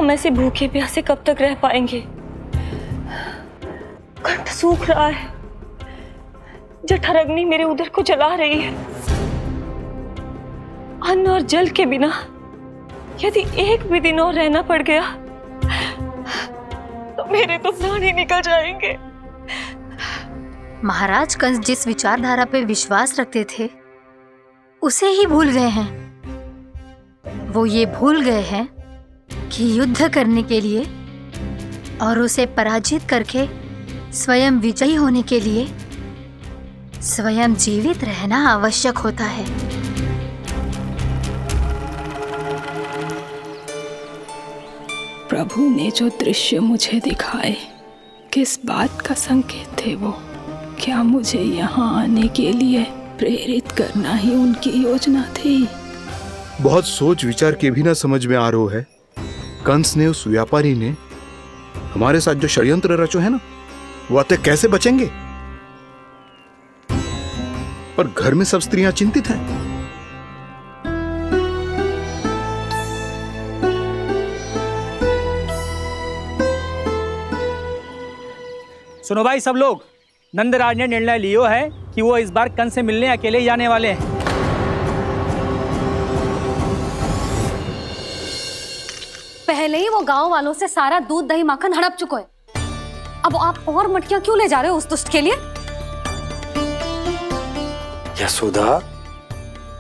हम ऐसे भूखे प्यासे कब तक रह पाएंगे? कंठ सूख रहा है, जठराग्नि मेरे उदर को जला रही है। अन्न और जल के बिना यदि एक भी दिन और रहना पड़ गया तो मेरे तो प्राण ही निकल जाएंगे। महाराज कंस जिस विचारधारा पे विश्वास रखते थे उसे ही भूल गए हैं। वो ये भूल गए हैं कि युद्ध करने के लिए और उसे पराजित करके स्वयं विजयी होने के लिए स्वयं जीवित रहना आवश्यक होता है। प्रभु ने जो दृश्य मुझे दिखाए, किस बात का संकेत थे वो? क्या मुझे यहाँ आने के लिए प्रेरित करना ही उनकी योजना थी? बहुत सोच विचार के भी ना समझ में आ रहा है। कंस ने, उस व्यापारी ने हमारे साथ जो षड्यंत्र रचो है ना, वो आते कैसे बचेंगे? पर घर में सब स्त्रियां चिंतित हैं। सुनो भाई सब लोग, नंदराज ने निर्णय लियो है कि वो इस बार कंस से मिलने अकेले ही आने वाले हैं। पहले ही वो गांव वालों से सारा दूध दही माखन हड़प चुके हैं। अब आप और मटकियां क्यों ले जा रहे हो उस दुष्ट के लिए? यशोदा,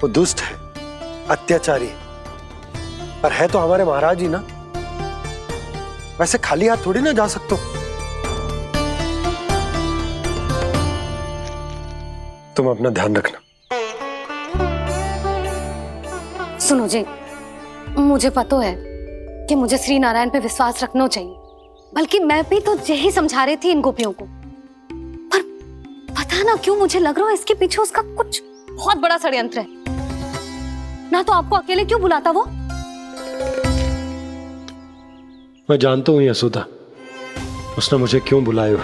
वो दुष्ट है, अत्याचारी, पर है तो हमारे महाराज ही ना। वैसे खाली हाथ थोड़ी ना जा सकते हो। तुम अपना ध्यान रखना। सुनो जी, मुझे पता है कि मुझे श्री नारायण पे विश्वास रखना चाहिए, बल्कि मैं भी तो यही समझा रही थी इन गोपियों को। पर पता ना क्यों मुझे लग रहा है इसके पीछे उसका कुछ बहुत बड़ा षड्यंत्र है। ना तो आपको अकेले क्यों बुलाता वो? मैं जानता हूं यशोदा, उसने मुझे क्यों बुलाया,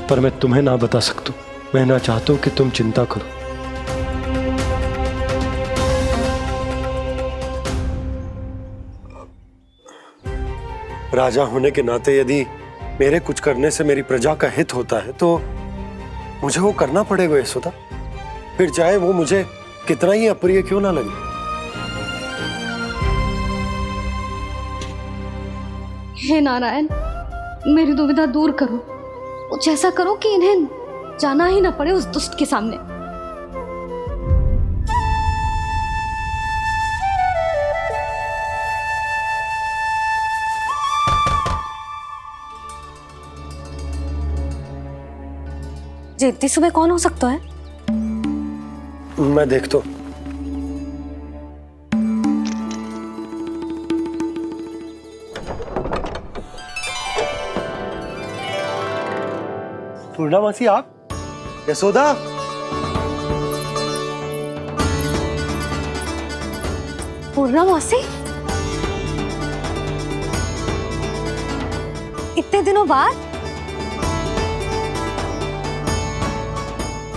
पर मैं तुम्हें ना बता सकता। मैं ना चाहता हूं कि तुम चिंता करो। राजा होने के नाते यदि मेरे कुछ करने से मेरी प्रजा का हित होता है तो मुझे वो करना पड़ेगा यशोदा, फिर चाहे वो मुझे कितना ही अप्रिय क्यों ना लगे। हे नारायण, मेरी दुविधा दूर करो। कुछ ऐसा करो कि इन्हें जाना ही ना पड़े उस दुष्ट के सामने। जी इतनी सुबह कौन हो सकता है? मैं देखता हूं। पूर्णा मासी, आप? यशोदा, पूर्णा मासी, इतने दिनों बाद?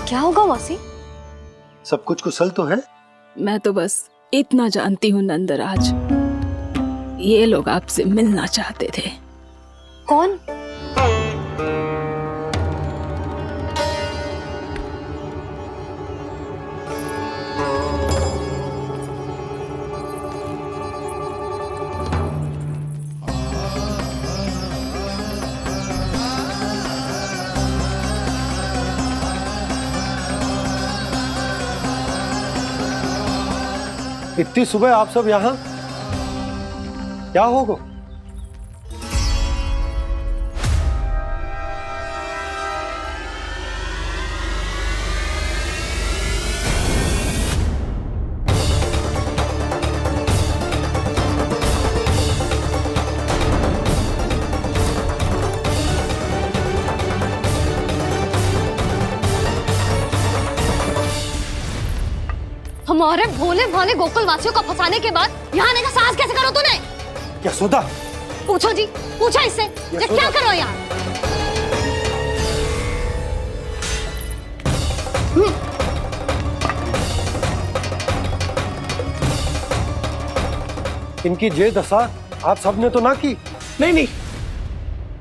क्या होगा मौसी? सब कुछ कुशल तो है? मैं तो बस इतना जानती हूँ नंदराज, ये लोग आपसे मिलना चाहते थे। कौन? इतनी सुबह आप सब यहाँ? क्या होगा? हमारे भोले भाले गोकुल वासियों को फंसाने के बाद यहाँ आने का साहस कैसे करो तूने? यशोदा, पूछो जी, पूछो इससे, ये क्या करो यहाँ? इनकी ये दशा आप सबने तो ना की। नहीं नहीं,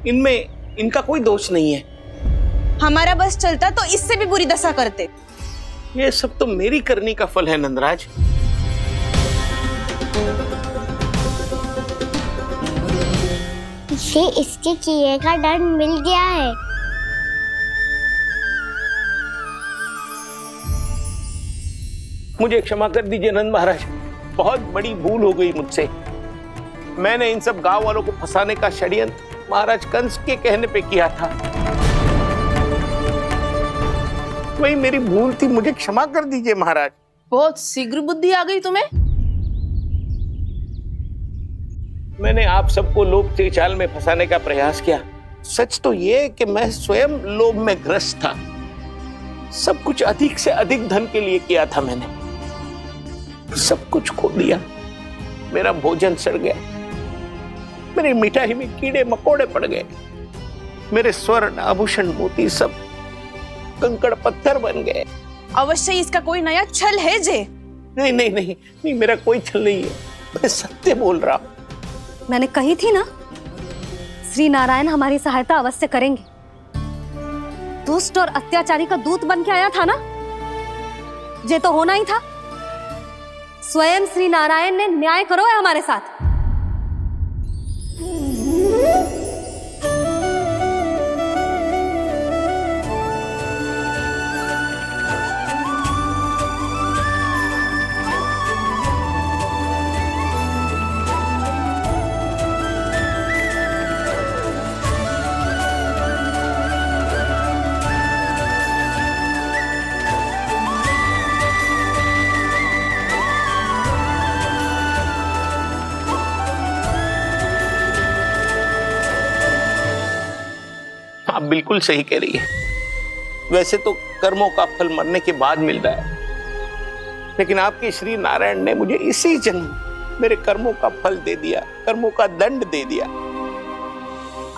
इनमें इनका कोई दोष नहीं है। हमारा बस चलता तो इससे भी बुरी दशा करते। ये सब तो मेरी करनी का फल है नंदराज। इसे इसके किए का दंड मिल गया है। मुझे क्षमा कर दीजिए नंद महाराज, बहुत बड़ी भूल हो गई मुझसे। मैंने इन सब गांव वालों को फंसाने का षड्यंत्र महाराज कंस के कहने पे किया था। वही मेरी भूल थी, मुझे क्षमा कर दीजिए महाराज। बहुत शीघ्र बुद्धि आ गई तुम्हें। मैंने आप सबको लोभ के जाल में फंसाने का प्रयास किया। सच तो ये कि मैं स्वयं लोभ में ग्रस्त था। सब कुछ अधिक से अधिक धन के लिए किया था मैंने। सब कुछ खो दिया। मेरा भोजन सड़ गया, मेरी मिठाई में कीड़े मकोड़े पड़ गए, मेरे स्वर्ण आभूषण मोती सब कंकड़ पत्थर बन गए। अवश्य इसका कोई नया छल है जे। नहीं नहीं नहीं नहीं, मेरा कोई छल नहीं है, मैं सत्य बोल रहा हूं। मैंने कही थी ना, श्री नारायण हमारी सहायता अवश्य करेंगे। दुष्ट और अत्याचारी का दूत बन के आया था ना, ये तो होना ही था। स्वयं श्री नारायण ने न्याय करो है हमारे साथ। आप बिल्कुल सही कह रही है। वैसे तो कर्मों का फल मरने के बाद मिल रहा है, लेकिन आपके श्री नारायण ने मुझे इसी जन्म मेरे कर्मों का फल दे दिया, कर्मों का दंड दे दिया।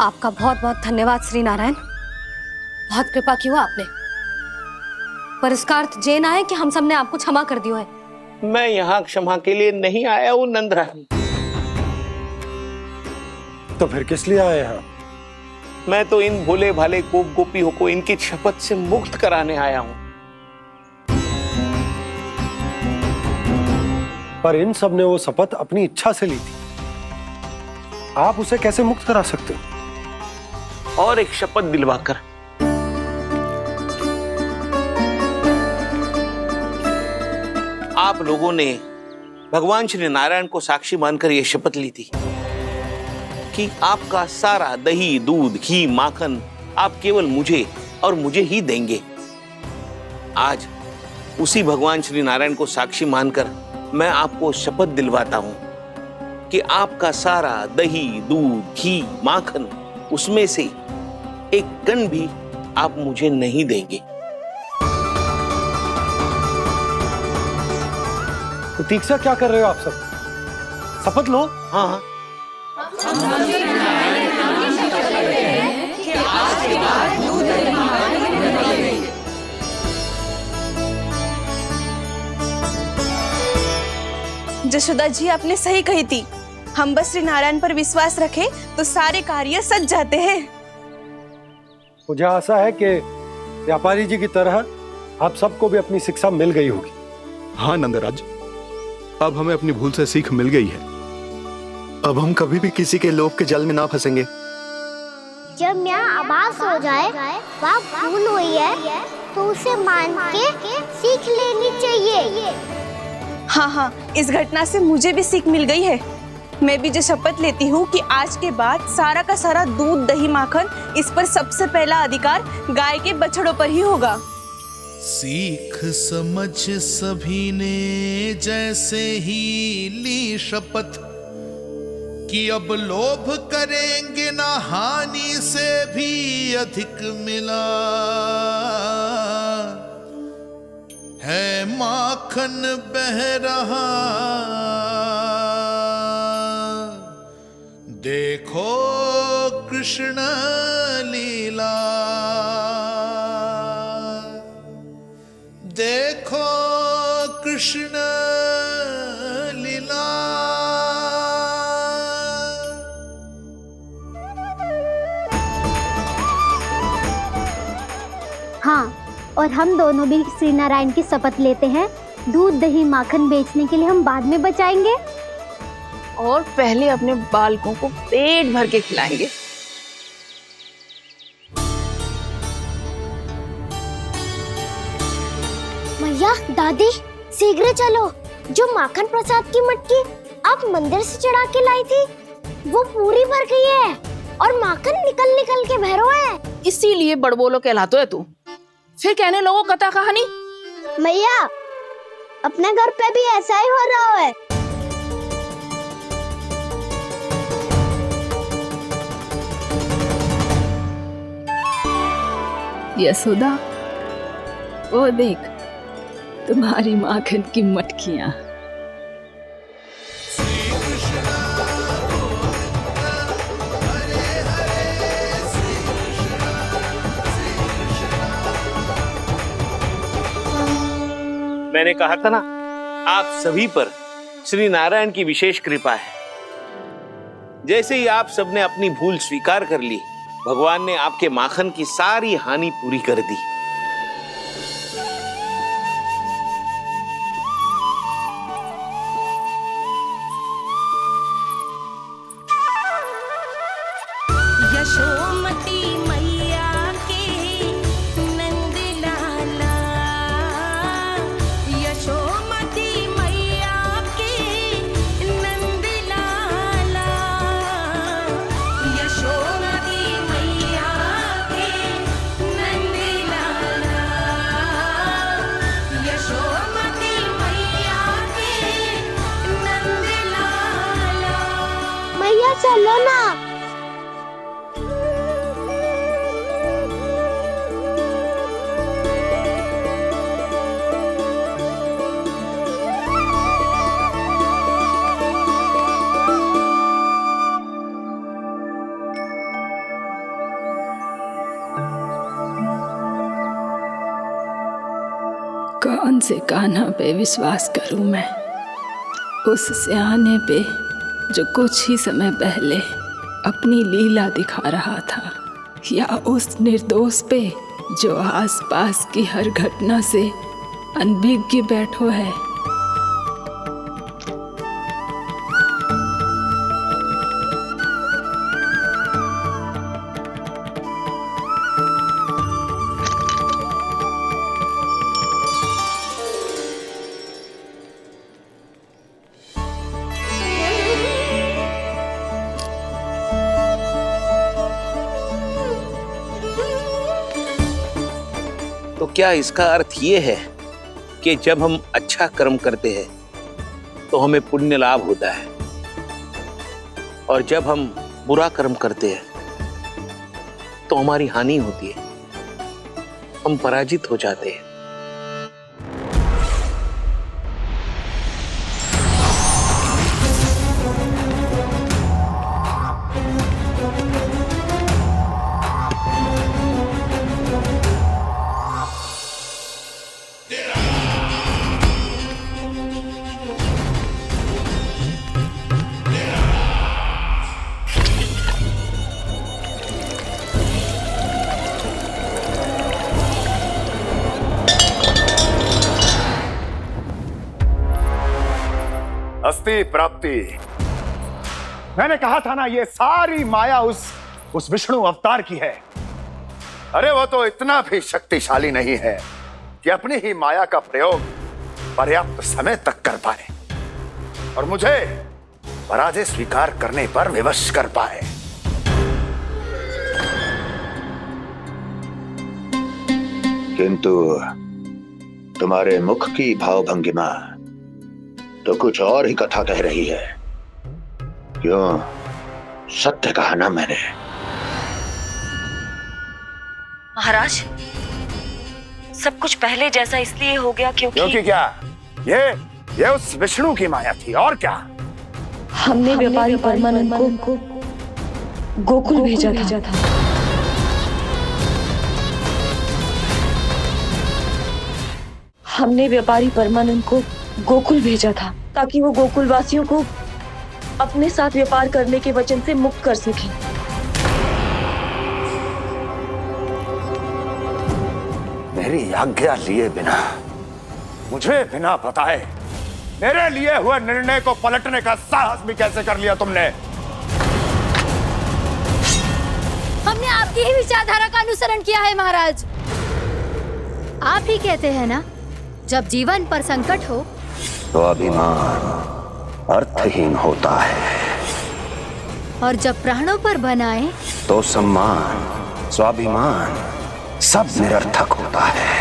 आपका बहुत बहुत धन्यवाद श्री नारायण, बहुत कृपा की हो आपने। पर इसका अर्थ ये ना है कि हम सब ने आपको क्षमा कर दिया है। मैं यहाँ क्षमा के लिए नहीं आया हूँ नंदरानी। तो फिर किस लिए आए हैं? मैं तो इन भोले भाले गोप गोपियों को इनकी शपथ से मुक्त कराने आया हूं। पर इन सब ने वो शपथ अपनी इच्छा से ली थी, आप उसे कैसे मुक्त करा सकते हो? और एक शपथ दिलवाकर। आप लोगों ने भगवान श्री नारायण को साक्षी मानकर यह शपथ ली थी कि आपका सारा दही, दूध, घी, माखन आप केवल मुझे और मुझे ही देंगे। आज उसी भगवान श्री नारायण को साक्षी मानकर मैं आपको शपथ दिलवाता हूं कि आपका सारा दही, दूध, घी, माखन उसमें से एक कण भी आप मुझे नहीं देंगे। प्रतीक्षा क्या कर रहे हो आप सब? शपथ लो। हाँ हाँ, जशोदा जी आपने सही कही थी। हम बस श्री नारायण पर विश्वास रखें तो सारे कार्य सज जाते हैं। मुझे आशा है कि व्यापारी जी की तरह आप सबको भी अपनी शिक्षा मिल गई होगी। हाँ नंदराज, अब हमें अपनी भूल से सीख मिल गई है। अब हम कभी भी किसी के लोभ के जल में ना फंसेंगे। जब यहाँ आभास हो जाए वहाँ भूल हुई है तो उसे मान के सीख लेनी चाहिए। हाँ हाँ, इस घटना से मुझे भी सीख मिल गई है। मैं भी जो शपथ लेती हूँ कि आज के बाद सारा का सारा दूध, दही, माखन इस पर सबसे पहला अधिकार गाय के बछड़ों पर ही होगा। सीख समझ सभी ने जैसे ही ली शपथ कि अब लोभ करेंगे ना हानि से भी अधिक मिला है, माखन बह रहा देखो कृष्ण लीला, देखो कृष्ण लीला। और हम दोनों भी श्री नारायण की शपथ लेते हैं, दूध दही माखन बेचने के लिए हम बाद में बचाएंगे और पहले अपने बालकों को पेट भर के खिलाएंगे। मैया, दादी, शीघ्र चलो। जो माखन प्रसाद की मटकी आप मंदिर से चढ़ा के लाई थी, वो पूरी भर गई है और माखन निकल निकल के बह रहा है। इसीलिए बड़बोलो कहलातो है तू। फिर कहने लोगों कथा कहानी। मैया, अपने घर पे भी ऐसा ही हो रहा है। यशोदा, वो देख तुम्हारी माखन की मटकियां। मैंने कहा था ना, आप सभी पर श्री नारायण की विशेष कृपा है। जैसे ही आप सबने अपनी भूल स्वीकार कर ली, भगवान ने आपके माखन की सारी हानि पूरी कर दी। यशोमती मैया के नंद लाला, यशोमती मैया के नंद लाला, यशोमती मैया के नंद लाला, यशोमती मैया के नंद लाला। मैया चलो ना। कौन से कान्हा पे विश्वास करूं मैं? उस सियाने पे जो कुछ ही समय पहले अपनी लीला दिखा रहा था, या उस निर्दोष पे जो आसपास की हर घटना से अनभिज्ञ बैठो है। तो क्या इसका अर्थ ये है कि जब हम अच्छा कर्म करते हैं तो हमें पुण्य लाभ होता है, और जब हम बुरा कर्म करते हैं तो हमारी हानि होती है, हम पराजित हो जाते हैं? अस्ति प्राप्ति। मैंने कहा था ना, ये सारी माया उस विष्णु अवतार की है। अरे वो तो इतना भी शक्तिशाली नहीं है कि अपनी ही माया का प्रयोग पर्याप्त समय तक कर पाए और मुझे पराजय स्वीकार करने पर विवश कर पाए। किंतु तुम्हारे मुख की भावभंगिमा तो कुछ और ही कथा कह रही है। क्यों? सत्य कहा ना मैंने। महाराज, सब कुछ पहले जैसा इसलिए हो गया क्योंकि क्या? ये उस विष्णु की माया थी, और क्या? हमने व्यापारी परमानंद को गोकुल भेजा था। हमने व्यापारी परमानंद को गोकुल भेजा था ताकि वो गोकुल वासियों को अपने साथ व्यापार करने के वचन से मुक्त कर सके। मेरी आज्ञा लिए बिना, मुझे बिना बताए मेरे लिए हुए निर्णय को पलटने का साहस भी कैसे कर लिया तुमने? हमने आपकी ही विचारधारा का अनुसरण किया है महाराज। आप ही कहते हैं ना, जब जीवन पर संकट हो तो अभिमान अर्थहीन होता है, और जब प्राणों पर बनाए तो सम्मान स्वाभिमान सब निरर्थक होता है।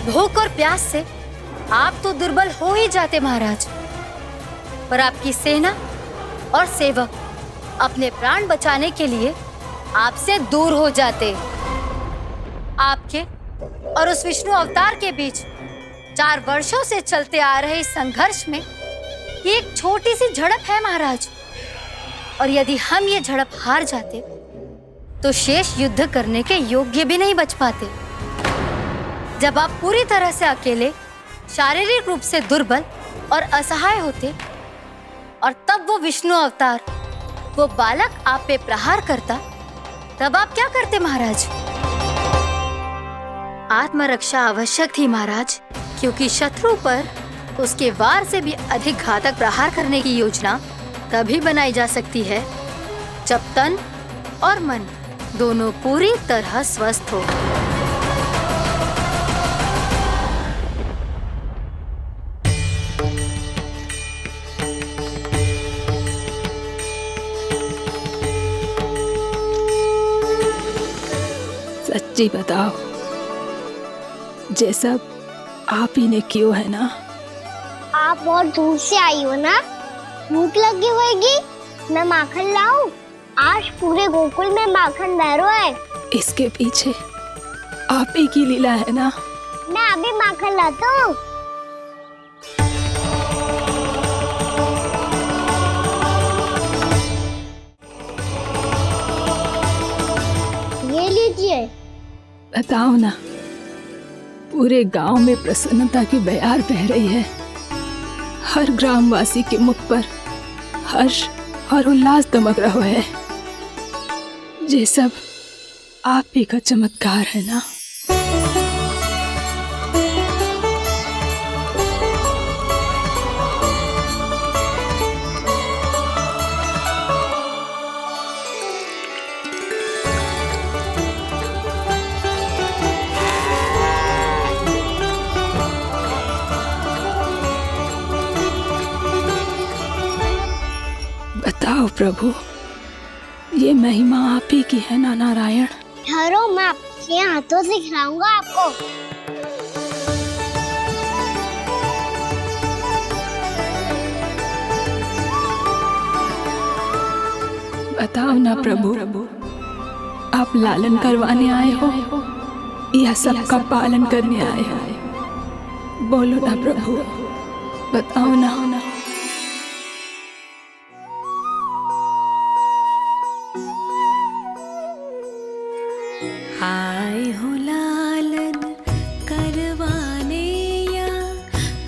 भूख और प्यास से आप तो दुर्बल हो ही जाते महाराज, पर आपकी सेना और सेवक अपने प्राण बचाने के लिए आपसे दूर हो जाते। आपके और उस विष्णु अवतार के बीच 4 वर्षों से चलते आ रहे इस संघर्ष में ये एक छोटी सी झड़प है महाराज, और यदि हम ये झड़प हार जाते तो शेष युद्ध करने के योग्य भी नहीं बच पाते। जब आप पूरी तरह से अकेले, शारीरिक रूप से दुर्बल और असहाय होते, और तब वो विष्णु अवतार, वो बालक आप पे प्रहार करता, तब आप क्या करते महाराज? आत्मरक्षा आवश्यक थी महाराज, क्योंकि शत्रु पर उसके वार से भी अधिक घातक प्रहार करने की योजना तभी बनाई जा सकती है जब तन और मन दोनों पूरी तरह स्वस्थ हो। सच्ची बताओ, ये सब आप ही ने क्यों है ना? आप बहुत दूर से आई हो ना, भूख लगी होगी। मैं माखन लाऊं? आज पूरे गोकुल में माखन बह रहा है। इसके पीछे आप ही की लीला है ना? मैं अभी माखन लाता हूँ। ये लीजिए। बताओ ना, पूरे गांव में प्रसन्नता की बयार बह रही है। हर ग्रामवासी के मुख पर हर्ष और उल्लास दमक रहा है। ये सब आप ही का चमत्कार है ना? बताओ प्रभु, ये महिमा आप ही की है ना नारायण? ठहरो, मैं अपने हाथों से खिलाऊंगा आपको। बताओ ना प्रभु, आप लालन करवाने आए हो या सबका पालन करने आए हो? बोलो ना प्रभु, बताओ ना। आए हो लालन करवाने या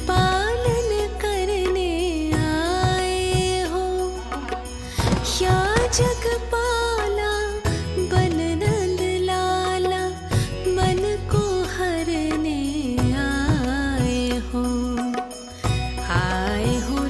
पालन करने आए हो, या जगपाला बन नंद लाला मन को हरने आए हो। आए हो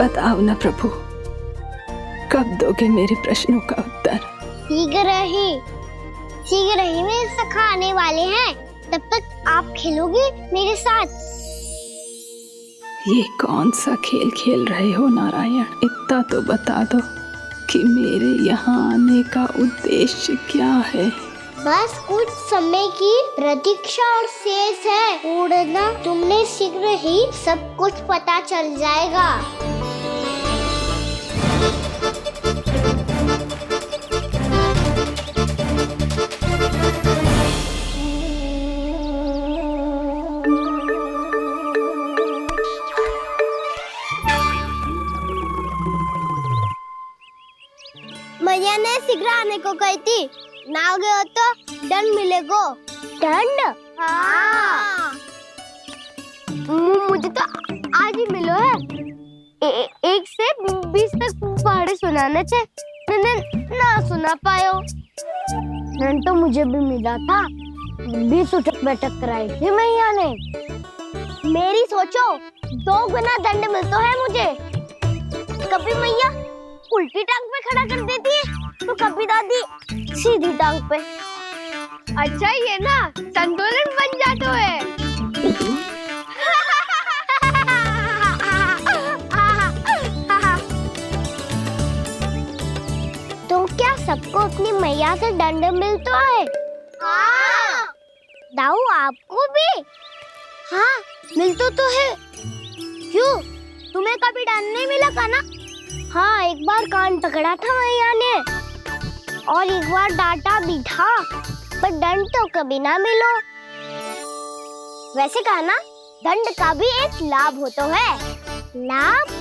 बताओ ना प्रभु, कब दोगे मेरे प्रश्नों का उत्तर? शीघ्र ही मेरे सखा आने वाले हैं। तब तक आप खेलोगे मेरे साथ। ये कौन सा खेल खेल रहे हो नारायण? इतना तो बता दो कि मेरे यहाँ आने का उद्देश्य क्या है? बस कुछ समय की प्रतीक्षा और शेष है। उड़ना तुमने शीघ्र ही सब कुछ पता चल जाएगा। मैया ने शीघ्र आने को कही थी, ना आओगे हो तो दंड मिलेगा। दंड? हाँ। मुझे तो आज ही मिलो है। 1 से 20 तक पहाड़े सुनाने चे, ना सुना पायो। दंड तो मुझे भी मिला था, 20 उठक बैठक कराई थी मैया ने। मेरी सोचो, 2 गुना दंड मिलता है मुझे। कभी मैया उल्टी टांग पे खड़ा कर देती है तो कभी दादी सीधी टांग पे। अच्छा ये ना संतुलन बन जाता है। तो क्या सबको अपनी मैया से दंड मिलता है? हाँ। दाऊ आपको भी? हाँ मिलता तो है। क्यों, तुम्हें कभी दंड नहीं मिला था ना? हाँ, एक बार कान पकड़ा था मैया ने और एक बार डांटा भी था, पर दंड तो कभी ना मिलो। वैसे कहा ना, दंड का भी एक लाभ होता है। लाभ?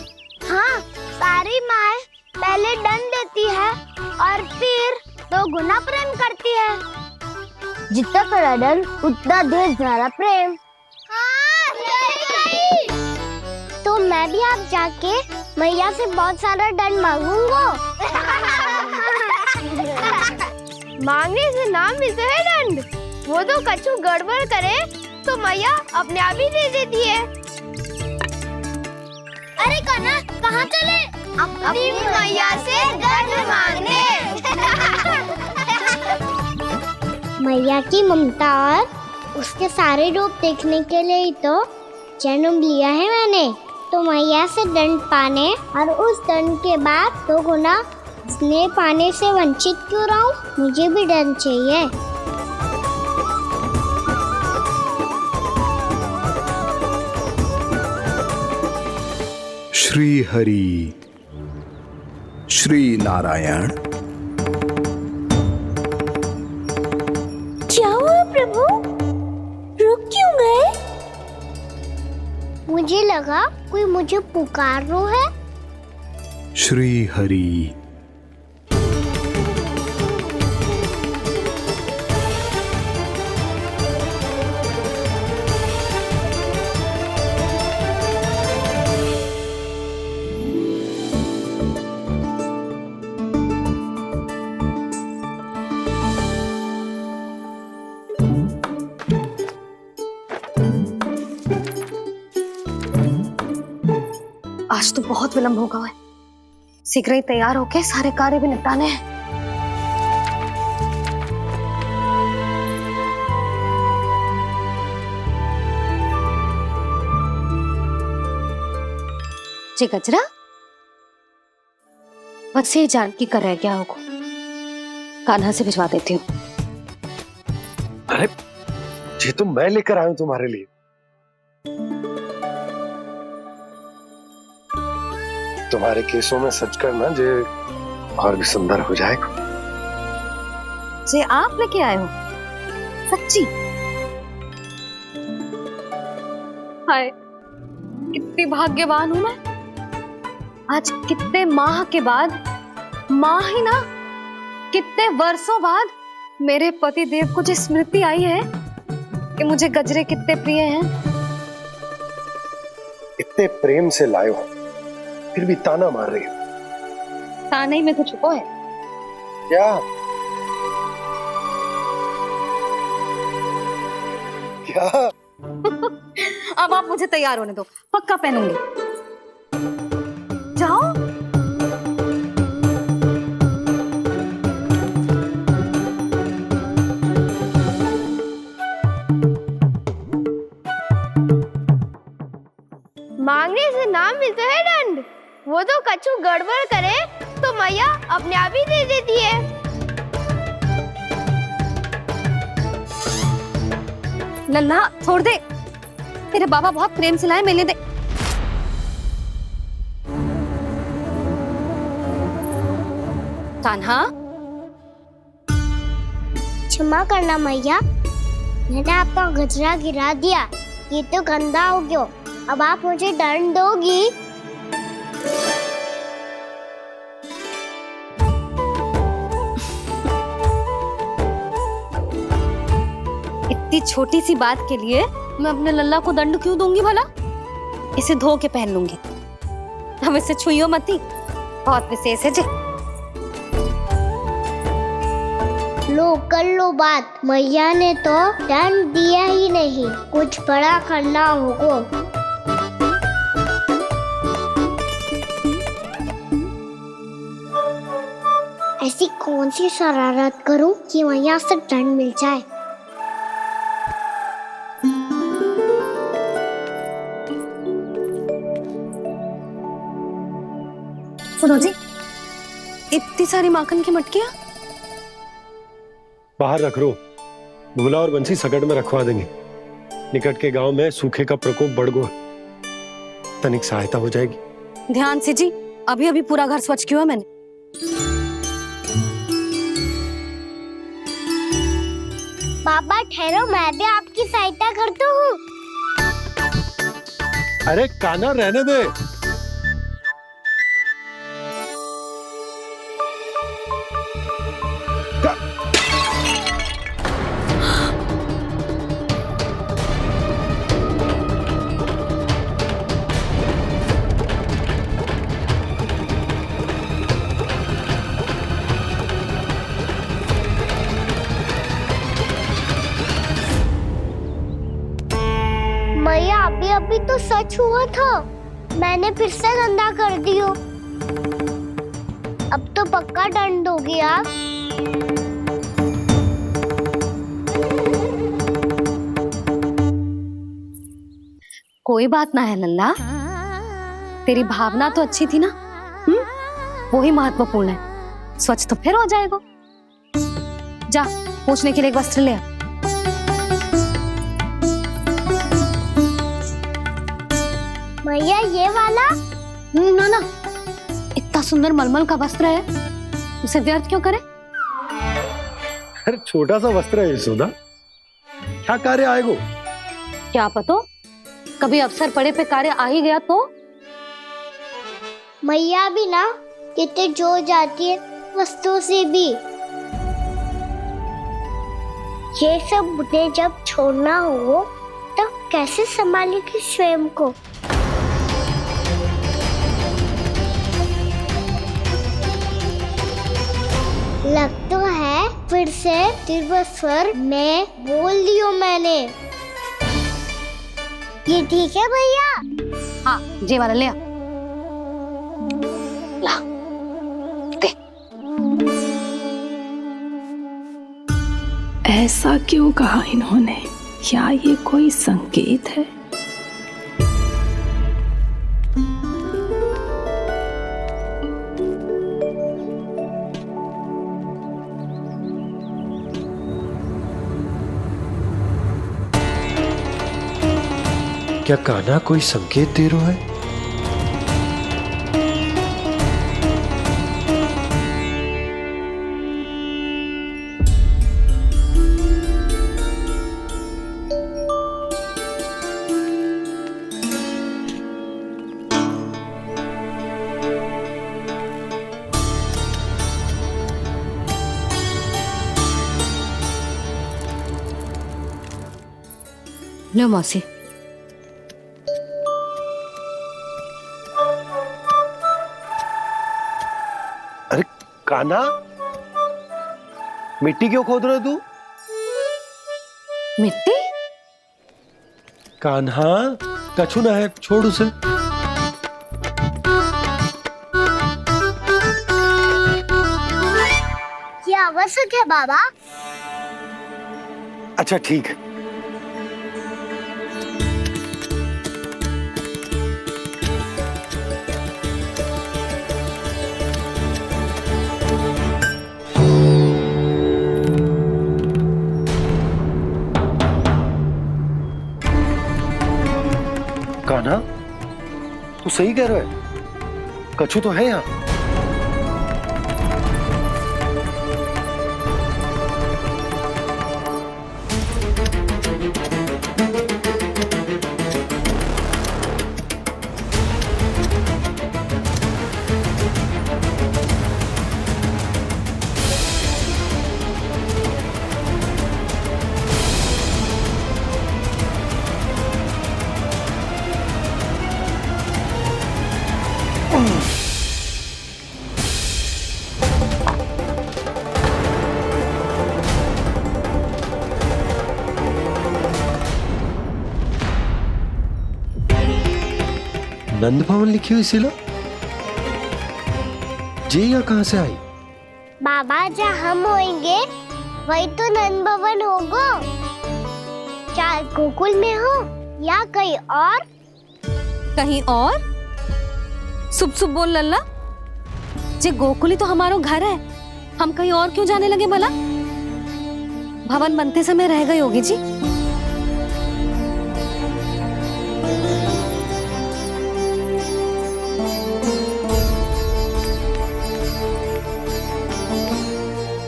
हाँ, सारी माँ पहले दंड देती है और फिर 2 गुना प्रेम करती है। जितना बड़ा दंड उतना ढेर सारा प्रेम। हाँ, सही। तो मैं भी आप जाके मैया से बहुत सारा दंड मांगूंगा। मांगने से ना मिलते है दंड, वो तो कछु गड़बड़ करे तो मैया अपने आप ही दे देती है। अरे कान्हा, कहाँ चले? अपनी मैया से दंड मांगने। मैया की ममता और उसके सारे रूप देखने के लिए ही तो जन्म लिया है मैंने। तो मैया से दंड पाने और उस दंड के बाद 2 गुना स्नेह पाने से वंचित क्यों रहूं? मुझे भी दंड चाहिए। श्री हरि, श्री नारायण। क्या हुआ प्रभु? रुक क्यों गए? मुझे लगा कोई मुझे पुकार रहा है। श्री हरि। आज तो बहुत विलंब होगा है। शीघ्र ही तैयार होके सारे कार्य भी निपटाने हैं। जी गजरा, बस ये जानकी कर रह गया होगा, कान्हा से भिजवा देती हूँ। अरे ये तो मैं लेकर आया हूं तुम्हारे लिए। तुम्हारे केसों में सच करना जे और भी सुंदर हो जाएगा। जे आप लेके आए हो? सच्ची? हाय, कितनी भाग्यवान हूं मैं। आज कितने माह के बाद, माह ही ना, कितने वर्षों बाद मेरे पति देव को जो स्मृति आई है कि मुझे गजरे कितने प्रिय हैं। इतने प्रेम से लाए हो, फिर भी ताना मार रही हो। ताने ही में तो छुपो है। क्या? क्या? अब आप मुझे तैयार होने दो, पक्का पहनूंगी। ना मिलता है दंड। वो तो कछु गड़बड़ करे तो मैया अपने आप ही दे देती है। लल्ला छोड़ दे, तेरे बाबा बहुत प्रेम से लाए, मिलने दे। कान्हा, क्षमा करना मैया, मैंने आपका गजरा गिरा दिया, ये तो गंदा हो गया। अब आप मुझे दंड दोगी? इतनी छोटी सी बात के लिए मैं अपने लल्ला को दंड क्यों दूंगी भला? इसे धो के पहन लूंगी। अब इसे छुइयो मती, बहुत विशेष है जी। लो कर लो बात, मैया ने तो दंड दिया ही नहीं, कुछ बड़ा करना होगा। ऐसी कौन सी शरारत करूं कि मैया से दंड मिल जाए? सुनो जी, इतनी सारी माखन की मटकियां बाहर रख रो, भूला और बंसी सकट में रखवा देंगे। निकट के गांव में सूखे का प्रकोप बढ़ गया, तनिक सहायता हो जाएगी। ध्यान से जी, अभी अभी पूरा घर स्वच्छ किया मैंने। पापा ठहरो, मैं भी आपकी सहायता करता हूँ। अरे कान्हा रहने दे। मैया अभी अभी तो सच हुआ था, मैंने फिर से गंदा कर दियो। अब तो पक्का दंड दोगी आप। कोई बात ना है लल्ला, तेरी भावना तो अच्छी थी ना, वही महत्वपूर्ण है। स्वच्छ तो फिर हो जाएगा। जा पूछने के लिए एक वस्त्र ले आ। मैया ये वाला? ना ना, इतना सुंदर मलमल का वस्त्र है, उसे व्यर्थ क्यों करे? अरे छोटा सा वस्त्र है यशोदा, क्या कार्य आएगा? क्या पता, कभी अवसर पड़े पे कार्य आ ही गया तो? मैया भी ना कितने जो जाती है वस्तुओं से भी। ये सब उन्हें जब छोड़ना हो तो कैसे संभालेगी स्वयं को? लग तो है फिर से तीव्र स्वर में बोल दियो मैंने। ये ठीक है भैया? हाँ, ये वाला ले आ। ला, दे। ऐसा क्यों कहा इन्होंने? क्या ये कोई संकेत है? क्या कान्हा कोई संकेत दे रहा है? लो मौसी। अरे कान्हा, मिट्टी क्यों खोद रहे तू? मिट्टी? कान्हा, कछु ना है, छोड़ उसे। ये आवश्यक है बाबा। अच्छा ठीक है। तू सही कह रहा है, कछु तो है यहाँ। नंद भवन लिखी हुई सिला, जी यहाँ कहाँ से आई? बाबा जहाँ हम होंगे वही तो नंद भवन होगा, चाहे गोकुल में हो या कहीं और। कहीं और? सुब सुब बोल लल्ला, जे गोकुल ही तो हमारो घर है, हम कहीं और क्यों जाने लगे भला? भवन बनते समय रह गई होगी जी।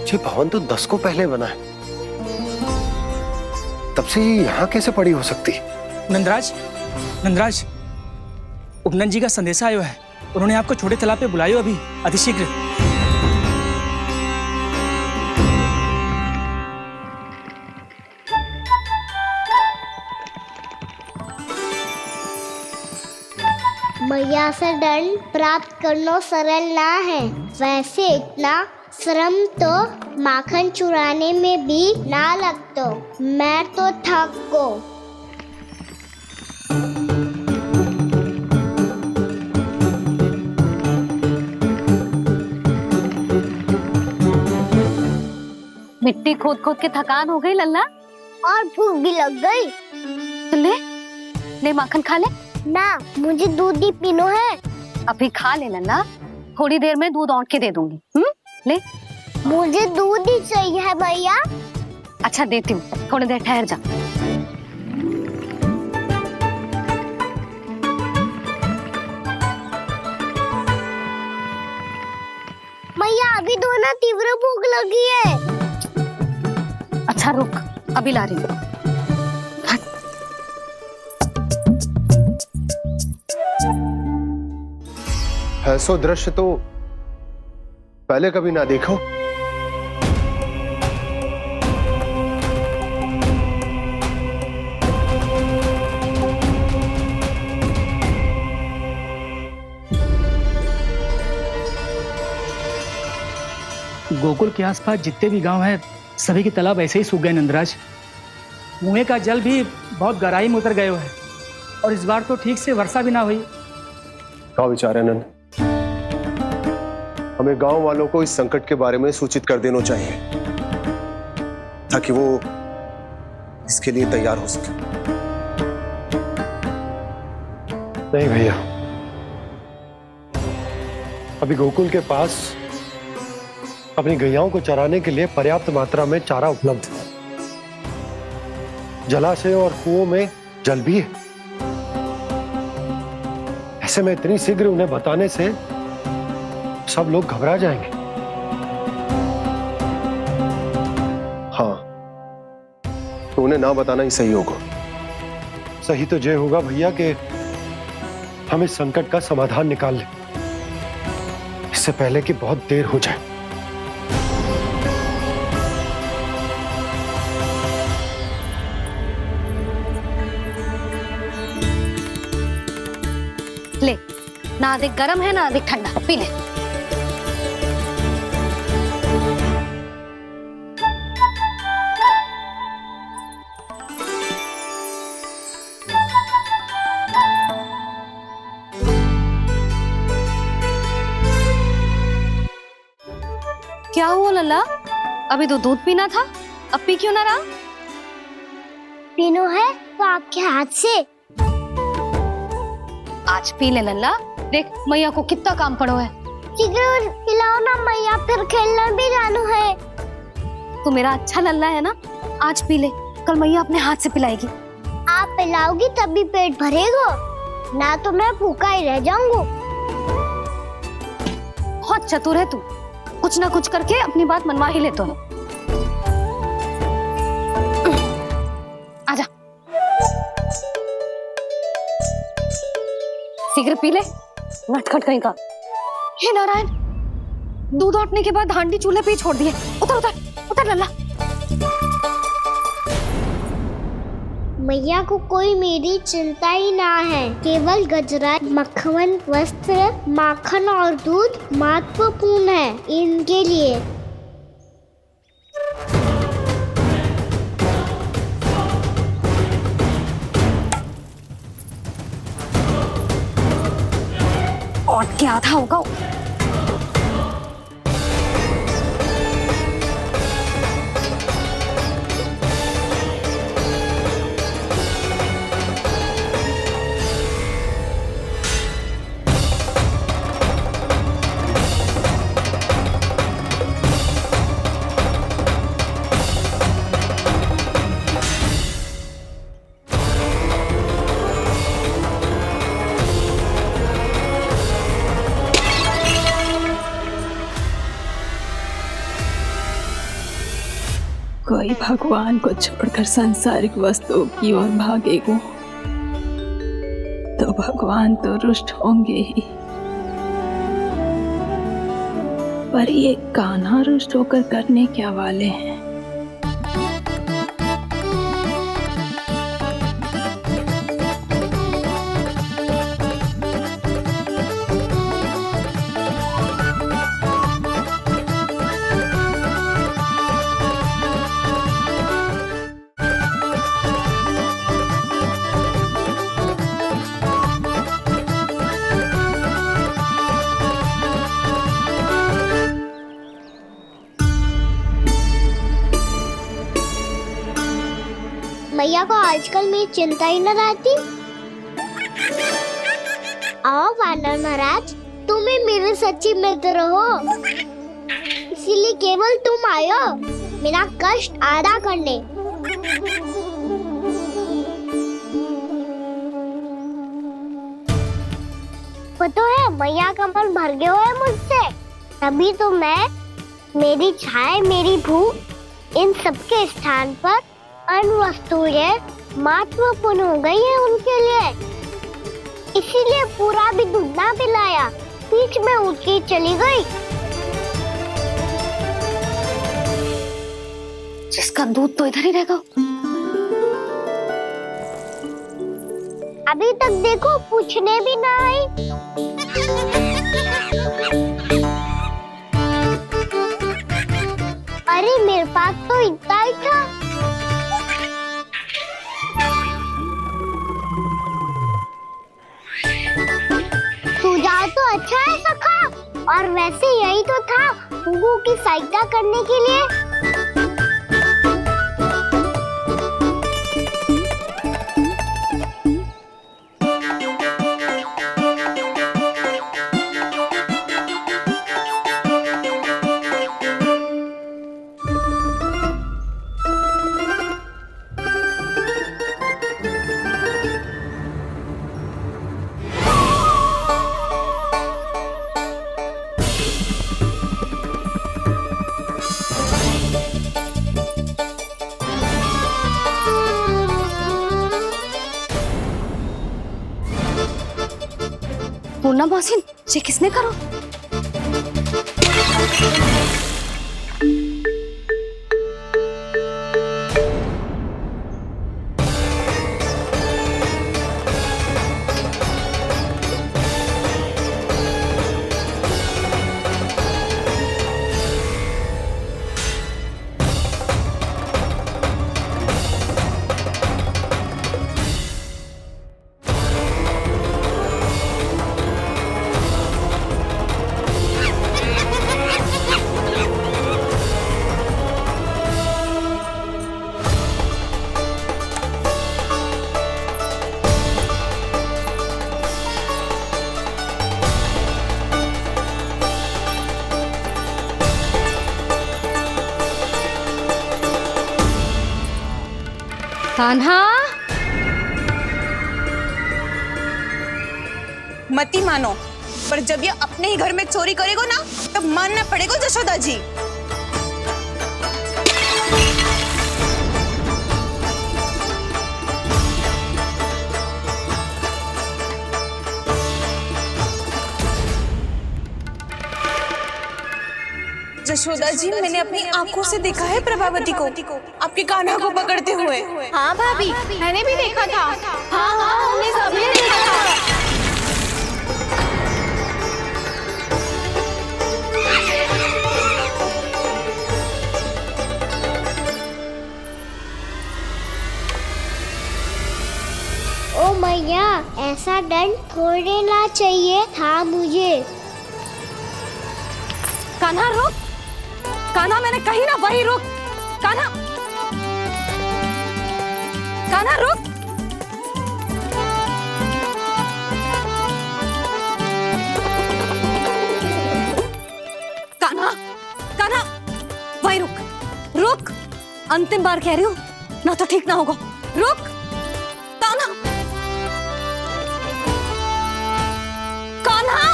ये भवन तो 10 को पहले बना है, तब से ये यहाँ कैसे पड़ी हो सकती? नंदराज, नंदराज, उपनंद जी का संदेशा आयो है, उन्होंने आपको छोटे तालाब पे बुलायो अभी अतिशीघ्र। मैया से दंड प्राप्त करना सरल ना है, वैसे इतना श्रम तो माखन चुराने में भी ना लगतो, मैं तो थक गो। मिट्टी खोद खोद के थकान हो गई लल्ला, और भूख भी लग गई। तो ले माखन खा ले। ना, मुझे दूध ही पीनो है। अभी खा ले लल्ला, थोड़ी देर में दूध औंट के दे दूंगी। ले। मुझे दूध ही चाहिए है भैया। अच्छा देती हूँ, थोड़ी देर ठहर जा। मैया अभी तो ना तीव्र भूख लगी है। अच्छा रुक, अभी ला रही हूँ। ऐसा दृश्य तो पहले कभी ना देखो। गोकुल के आसपास जितने भी गांव हैं, सभी के तालाब ऐसे ही सूख गए नंदराज। कुएं का जल भी बहुत गहराई में उतर गए है, और इस बार तो ठीक से वर्षा भी ना हुई। क्या विचार है नंद? हमें गांव वालों को इस संकट के बारे में सूचित कर देना चाहिए, ताकि वो इसके लिए तैयार हो सके। नहीं भैया, अभी गोकुल के पास अपनी गैयाओं को चराने के लिए पर्याप्त मात्रा में चारा उपलब्ध है। जलाशय और कुओं में जल भी है। ऐसे में इतनी शीघ्र उन्हें बताने से सब लोग घबरा जाएंगे। हाँ, तो उन्हें ना बताना ही सही होगा। सही तो ये होगा भैया कि हम इस संकट का समाधान निकाल लें, इससे पहले कि बहुत देर हो जाए। ले, ना अधिक गर्म है ना अधिक ठंडा, पी ले। क्या हुआ लल्ला? अभी तो दूध पीना था, अब पी क्यों ना रहा? पीनो है तो आपके हाथ से। आज पी ले लल्ला, देख मैया को कितना काम पड़ो है। शीघ्र पिलाओ ना मैया, फिर खेलने भी जानो है। तू मेरा अच्छा लल्ला है ना, आज पी ले, कल मैया अपने हाथ से पिलाएगी। आप पिलाओगी तभी पेट भरेगा। ना तो मैं भूखा ही रह जाऊंगा। बहुत चतुर है तू, कुछ ना कुछ करके अपनी बात मनवा ही लेता है। आजा, सिगरेट पी ले, नटखट कहीं का। हे नारायण, दूध औटने के बाद हांडी चूल्हे पे ही छोड़ दिए। उतर उतर उतर लल्ला। मैया को कोई मेरी चिंता ही ना है। केवल गजरा, मक्खन, वस्त्र, माखन और दूध महत्वपूर्ण है इनके लिए। और क्या था होगा। कोई भगवान को छोड़कर सांसारिक वस्तुओं की ओर भागेगा तो भगवान तो रुष्ट होंगे ही, पर ये कान्हा रुष्ट होकर करने क्या वाले हैं? मैया को आजकल मेरी चिंता ही न रहती। आओ वानर महाराज, तुम ही मेरे सच्ची मित्र हो, इसीलिए केवल तुम आयो मेरा कष्ट आधा करने। पता है मैया का मन भर गया है मुझसे, तभी तो मैं, मेरी छाया, मेरी भूख, इन सबके स्थान पर अन्य वस्तुएं महत्वपूर्ण हो गई है उनके लिए। इसीलिए पूरा भी दूध ना पिलाया, बीच में उठ के चली गई। जिसका दूध तो इधर ही रहेगा। अभी तक देखो पूछने भी ना आई। अरे मेरे पास तो इतना ही था। सुझाव तो अच्छा है सखा, और वैसे यही तो था हुगू की सहायता करने के लिए। पूर्णा मौसी, ये किसने करो? कान्हा, मत ही मानो, पर जब ये अपने ही घर में चोरी करेगा ना तब मानना पड़ेगा जशोदा जी। जशोदा जी, मैंने अपनी आंखों से देखा है प्रभावती को आपके कान्हा को पकड़ते हुए। हाँ भाभी, मैंने भी देखा था। हाँ हाँ, हमने सबने देखा था। ओ मैया, ऐसा दंड थोड़े ना चाहिए था मुझे। कान्हा रुक, कान्हा मैंने कही ना वही रुक। कान्हा, कान्हा रुक। कान्हा, कान्हा वही रुक, रुक। अंतिम बार कह रही हूँ, ना तो ठीक ना होगा। रुक कान्हा, कान्हा।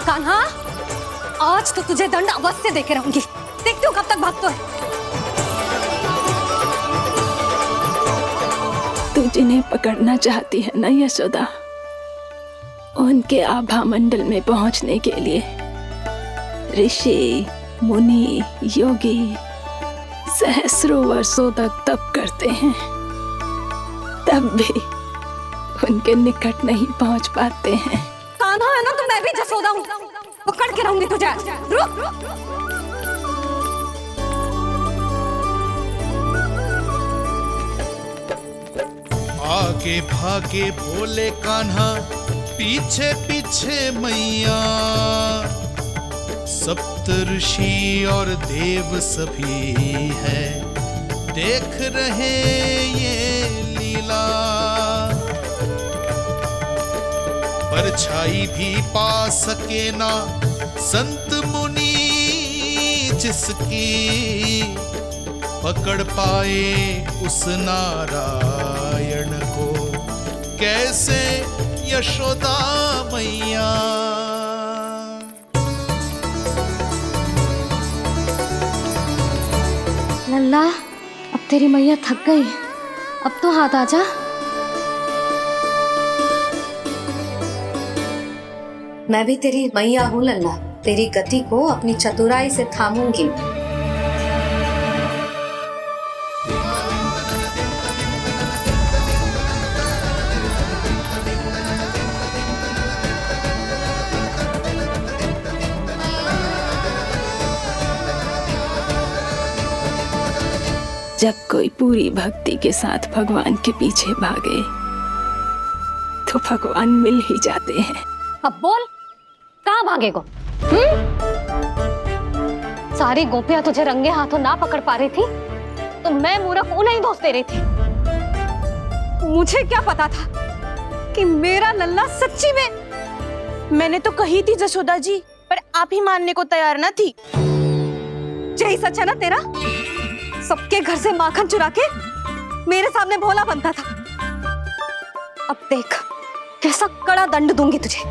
कान्हा, आज तो तुझे दंड अवश्य देके रहूंगी। देखती हूँ कब तक भागता है। तू जिन्हें पकड़ना चाहती है ना यशोदा, उनके आभा मंडल में पहुंचने के लिए ऋषि, मुनि, योगी सहस्रों वर्षों तक तप करते हैं, तब भी उनके निकट नहीं पहुंच पाते हैं। कान्हा है ना, तो मैं भी जसोदा हूँ, पकड़ के रहूंगी तुझे। रुक। आगे भागे बोले कान्हा, पीछे पीछे मैया। सप्त ऋषि और देव सभी है, देख रहे ये लीला। परछाई भी पा सके ना संत मुनि जिसकी, पकड़ पाए उस नारायण को कैसे यशोदा मैया। लल्ला, अब तेरी मैया थक गई, अब तो हाथ आजा। मैं भी तेरी मैया हूँ लल्ला, तेरी गति को अपनी चतुराई से थामूंगी। जब कोई पूरी भक्ति के साथ भगवान के पीछे भागे तो भगवान मिल ही जाते हैं। अब बोल, कहाँ भागेगा? सारी गोपियां तुझे रंगे हाथों ना पकड़ पा रही थी तो मैं मूर्ख उन्हें ही दोष दे रही थी। मुझे क्या पता था कि मेरा लल्ला सच्ची में। मैंने तो कही थी जशोदा जी, पर आप ही मानने को तैयार न थी। यही सच है ना तेरा? सबके घर से माखन चुरा के मेरे सामने भोला बनता था। अब देख कैसा कड़ा दंड दूंगी तुझे।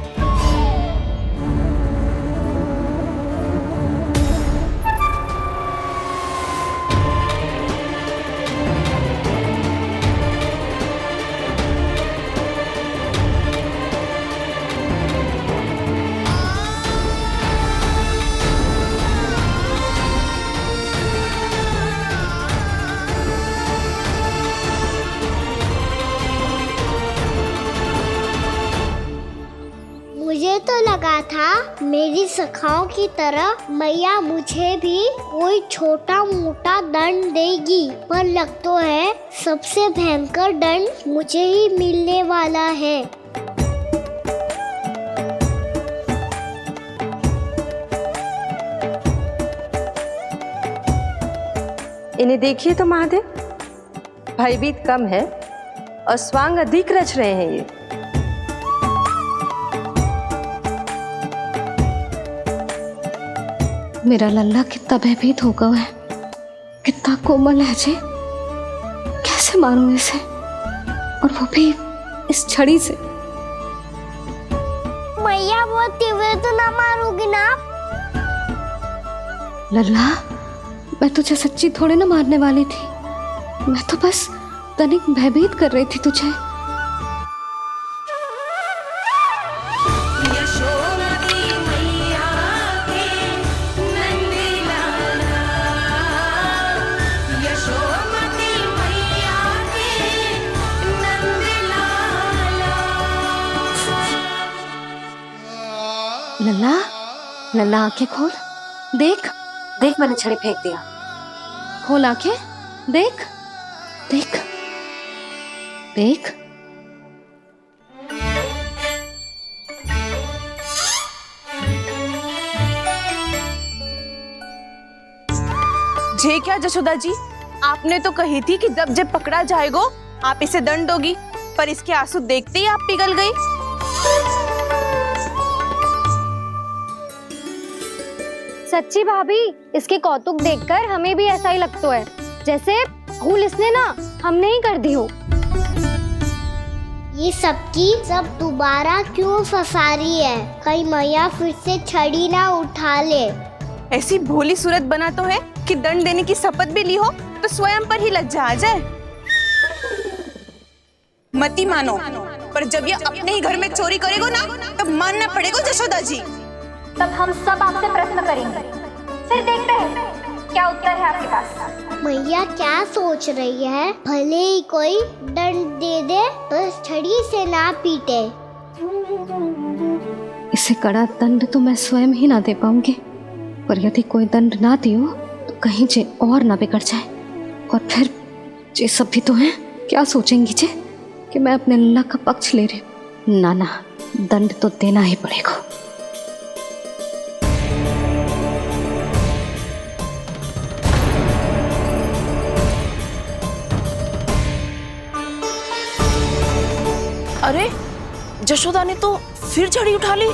मुझे तो लगा था मेरी सखाओं की तरह मैया मुझे भी कोई छोटा मोटा दंड देगी, पर लग तो है सबसे भयंकर दंड मुझे ही मिलने वाला है। इन्हें देखिए तो महादेव, भयभीत कम है और स्वांग अधिक रच रहे हैं ये। मेरा लल्ला कितना भयभीत होगा है, कितना कोमल है जी। कैसे मारूं इसे, और वो भी इस छड़ी से। मैया बहुत तीव्र तो ना मारोगी ना? लल्ला, मैं तुझे सच्ची थोड़े ना मारने वाली थी, मैं तो बस तनिक भयभीत कर रही थी तुझे। लल्ला, लल्ला आंखें खोल, देख देख, मैंने छड़ी फेंक दिया। खोल आंखें, देख देख देख। जे क्या जशोदा जी, आपने तो कही थी कि जब जब पकड़ा जाएगा आप इसे दंड दोगी, पर इसके आंसू देखते ही आप पिघल गई। सच्ची भाभी, इसके कौतुक देखकर हमें भी ऐसा ही लगता है, जैसे भूल इसने ना हमने ही कर दी हो। ये सबकी सब दोबारा क्यों फंसा रही है? कहीं मैया फिर से छड़ी ना उठा ले। ऐसी भोली सूरत बना तो है कि दंड देने की शपथ भी ली हो तो स्वयं पर ही लज्जा आ जाए। मती मानो, पर जब ये अपने ही घर में चोरी करेगा ना, तब मानना पड़ेगा जशोदा जी। तब हम सब आपसे प्रश्न करेंगे, फिर देखते हैं क्या उत्तर है आपके पास। मैया क्या सोच रही है? भले ही कोई दंड दे दे, बस छड़ी से ना पीटे। इसे कड़ा दंड तो मैं स्वयं ही ना दे पाऊंगी, पर यदि कोई दंड ना दियो तो कहीं जे और ना बिगड़ जाए, और फिर जे सब भी तो हैं, क्या सोचेंगी जे कि मैं अपने लल्ला का पक्ष ले रही हूँ। ना ना, दंड तो देना ही पड़ेगा। अरे, जशोदा ने तो फिर छड़ी उठा ली।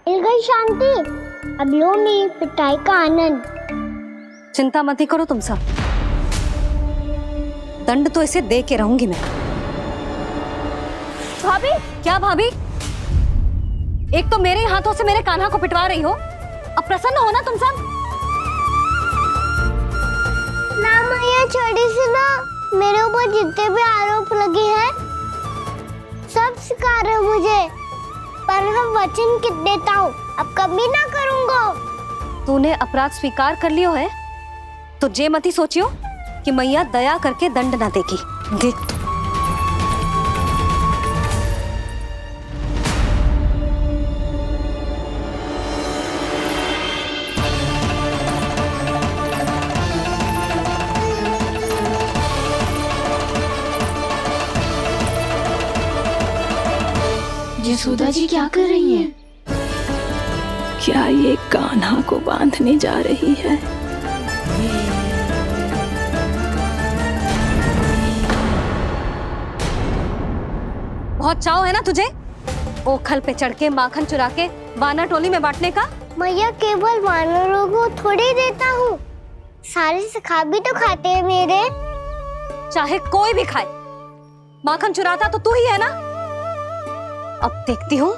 मिल गई शांति, अब लो मेरी पिटाई का आनंद। चिंता मत ही करो तुम सब, दंड तो इसे दे के रहूंगी मैं। भाभी, क्या भाभी? एक तो मेरे हाथों से मेरे कान्हा को पिटवा रही हो, अब प्रसन्न हो ना तुम सब? ना मैया, छड़ी से ना मेरे ऊपर जितने भी आरोप लगे हैं सब स्वीकार है मुझे, पर मैं वचन कित देता हूँ, अब कभी ना करूँगा। तूने अपराध स्वीकार कर लियो है तो जे मत ही सोचियो कि मैया दया करके दंड ना देगी। देख तू, यशोदा जी क्या कर रही हैं? क्या ये कान्हा को बांधने जा रही है? बहुत चाव है ना तुझे ओखल पे चढ़ के माखन चुरा के वानर टोली में बांटने का? मैया, केवल वानरों को थोड़ी देता हूँ, सारे सिखा भी तो खाते हैं मेरे। चाहे कोई भी खाए, माखन चुराता तो तू ही है ना। अब देखती हूँ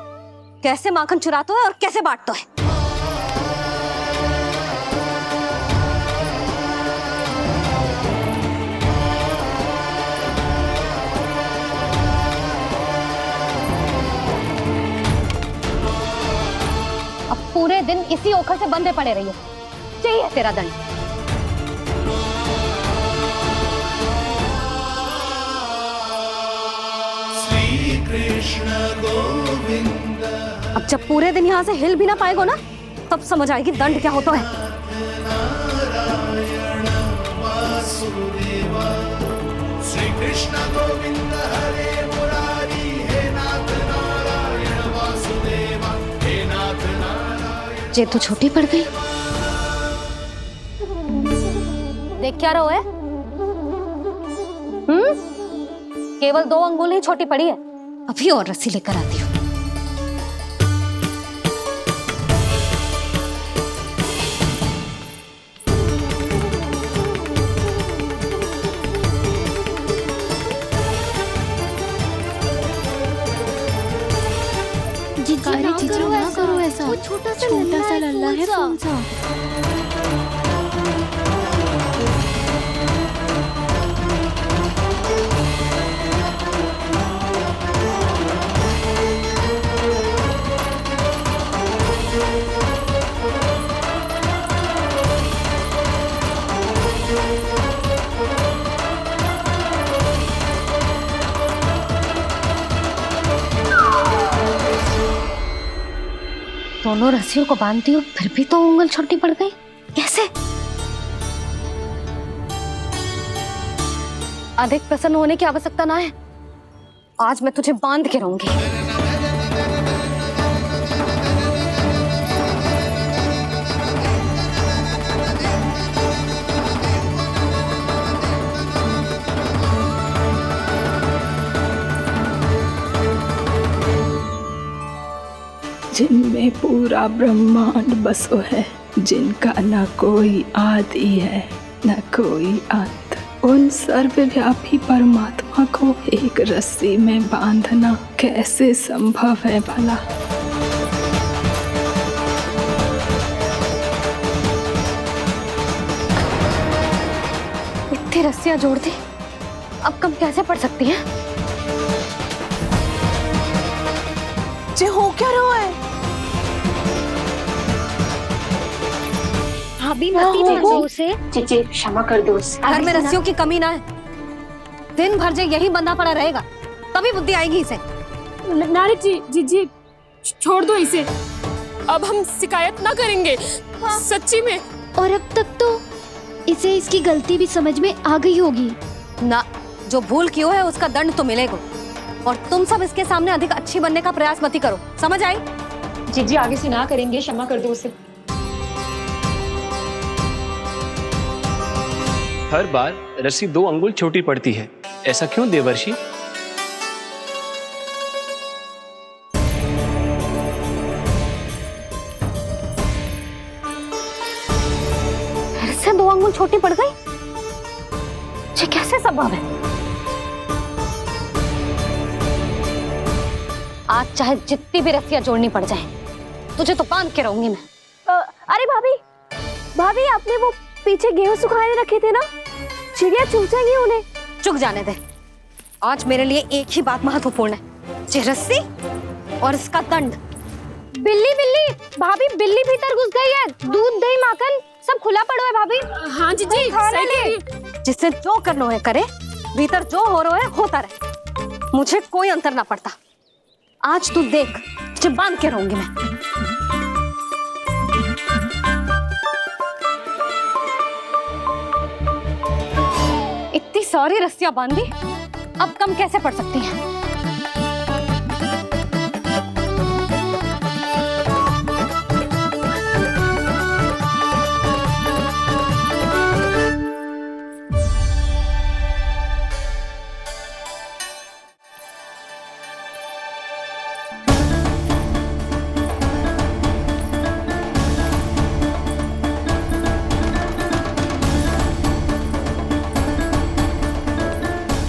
कैसे माखन चुराता है और कैसे बांटता है। अब पूरे दिन इसी ओखल से बंधे पड़े रहिए, चाहिए तेरा दंड। अब जब पूरे दिन यहाँ से हिल भी ना पाएगो ना, तब समझ आएगी दंड क्या होता है। श्री कृष्ण गोविंद हरे मुरारी, हे नाथ नारायण वासुदेवा, हे नाथ नारायण। ये तो छोटी पड़ गई। देख क्या रहो है? केवल 2 अंगुल ही छोटी पड़ी है। अभी और रस्सी लेकर आती हूँ। जीजी ना करो ऐसा। वो छोटा सा लल्ला है कौन सा? दोनों रस्सियों को बांधती हूँ, फिर भी तो उंगल छोटी पड़ गई। कैसे? अधिक प्रसन्न होने की आवश्यकता ना है। आज मैं तुझे बांध के रहूंगी। जिनमें पूरा ब्रह्मांड बसो है, जिनका न कोई आदि है न कोई अंत, उन सर्वव्यापी परमात्मा को एक रस्सी में बांधना कैसे संभव है भला? इतनी रस्सियां जोड़ दी, अब कम कैसे पड़ सकती हैं? जे हो क्या रहा है? भाभी मती मारो उसे। जीजी क्षमा कर दो उसे। घर में रस्सियों की कमी ना है। दिन भर जे यही बंधा पड़ा रहेगा, तभी बुद्धि आएगी इसे। नारी जी छोड़ दो इसे। अब हम शिकायत ना करेंगे। सच्ची में। और अब तक तो इसे इसकी गलती भी समझ में आ गई होगी ना। जो भूल क्यों है उसका दंड तो मिलेगा। और तुम सब इसके सामने अधिक अच्छी बनने का प्रयास मत करो, समझ आई? जीजी आगे से ना करेंगे, क्षमा कर दो उसे। हर बार रस्सी 2 अंगुल छोटी पड़ती है, ऐसा क्यों देवर्षि? फिर से 2 अंगुल छोटी पड़ गई? ये कैसे संभव है? आज चाहे जितनी भी रस्सियां जोड़नी पड़ जाए, तुझे तो बांध के रहूंगी मैं। अरे भाभी आपने वो पीछे गेहूं सुखाए रखे थे ना, चिड़िया चुग जाएंगी उन्हें। चुग जाने दे। आज मेरे लिए एक ही बात महत्वपूर्ण है, ये रस्सी और इसका दंड। बिल्ली भाभी, बिल्ली भीतर घुस गई है। दूध दही माखन सब खुला पड़ो है भाभी। हाँ जी सही कह रही है। जिससे जो करना है करे, भीतर जो हो रहा है होता रहे, मुझे कोई अंतर ना पड़ता। आज तू देख, तुझे बांध के रहूंगी मैं। इतनी सारी रस्सियां बांधी, अब कम कैसे पड़ सकती हैं?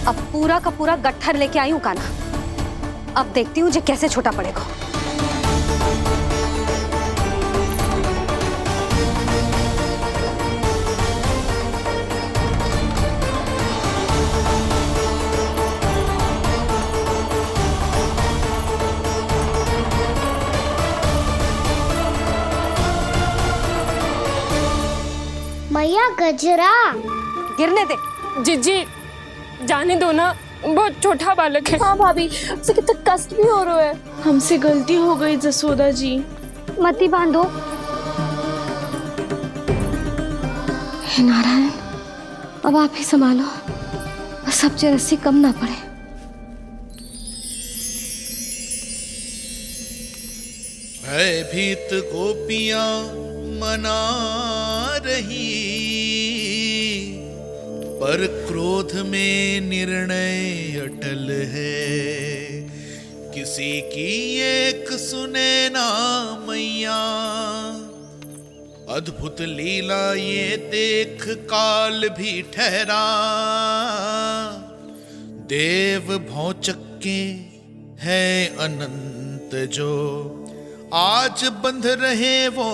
अब पूरा का पूरा गट्ठर लेके आई हूं कान्हा। अब देखती हूँ जे कैसे छोटा पड़ेगा। मैया गजरा गिरने दे। जीजी जाने दो ना, बहुत छोटा बालक है। हाँ भाभी, उसे कितना कष्ट भी हो रहा है। हमसे गलती हो गई जसोदा जी। मती बांधो। हे नारायण, अब आप ही संभालो, बस अब रस्सी कम ना पड़े। भयभीत गोपियां मना रही, पर क्रोध में निर्णय अटल है। किसी की एक सुने ना मैया, अद्भुत लीला ये देख काल भी ठहरा। देव भौचक्के है अनंत जो, आज बंध रहे वो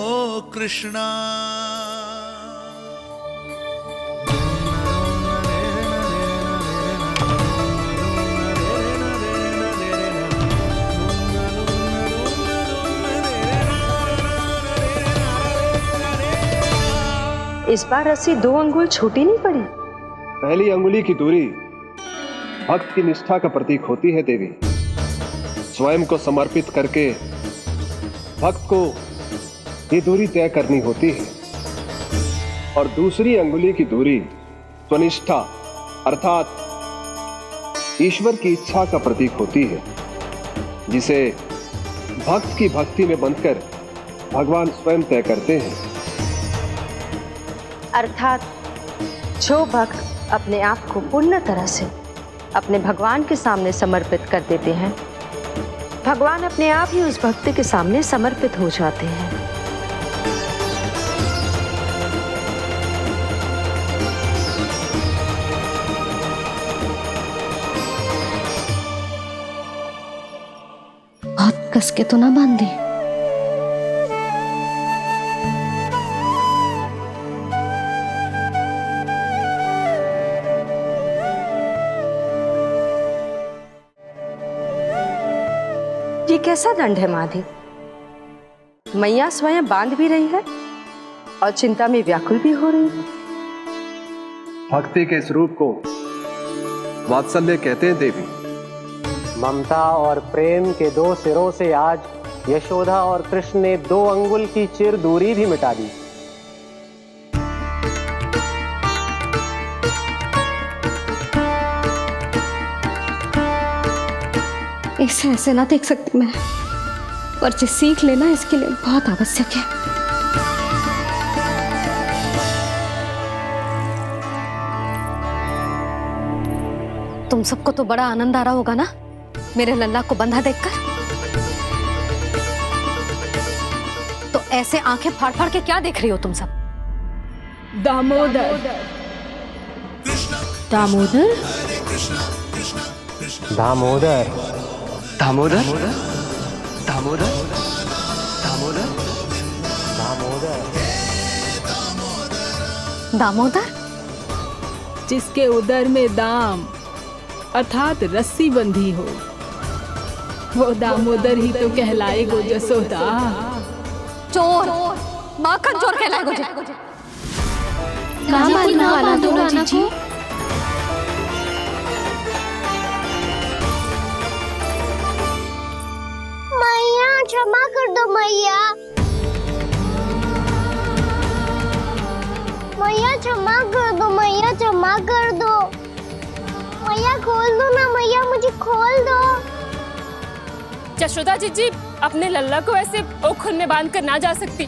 कृष्णा। इस बार रस्सी 2 अंगुल छोटी नहीं पड़ी। पहली अंगुली की दूरी भक्त की निष्ठा का प्रतीक होती है देवी। स्वयं को समर्पित करके भक्त को ये दूरी तय करनी होती है। और दूसरी अंगुली की दूरी स्वनिष्ठा अर्थात ईश्वर की इच्छा का प्रतीक होती है, जिसे भक्त की भक्ति में बंधकर भगवान स्वयं तय करते हैं। अर्थात जो भक्त अपने आप को पूर्ण तरह से अपने भगवान के सामने समर्पित कर देते हैं, भगवान अपने आप ही उस भक्त के सामने समर्पित हो जाते हैं। बहुत कस के तो ना बांधी। ये कैसा दंड है माधी? मैया स्वयं बांध भी रही है और चिंता में व्याकुल भी हो रही है। भक्ति के स्वरूप को वात्सल्य कहते हैं देवी। ममता और प्रेम के 2 सिरों से आज यशोदा और कृष्ण ने 2 अंगुल की चिर दूरी भी मिटा दी। इसे ऐसे ना देख सकती मैं, पर जो सीख लेना इसके लिए बहुत आवश्यक है। तुम सबको तो बड़ा आनंद आ रहा होगा ना मेरे लल्ला को बंधा देखकर। तो ऐसे आंखें फाड़ फाड़ के क्या देख रही हो तुम सब? दामोदर दामोदर दामोदर दामोदर दामोदर दामोदर दामोदर दामोदर जिसके उदर में दाम अर्थात रस्सी बंधी हो, वो दामोदर ही तो कहलाएगो जसोदा। चोर, माखन चोर कहलाएगो। ना मालूम दोनों जीजी। मैया क्षमा कर दो मैया। मैया क्षमा कर दो, मैया क्षमा कर दो। मैया खोल दो ना मैया, मुझे खोल दो। जशोदा जीजी अपने लल्ला को ऐसे ओखल में बांध कर ना जा सकती।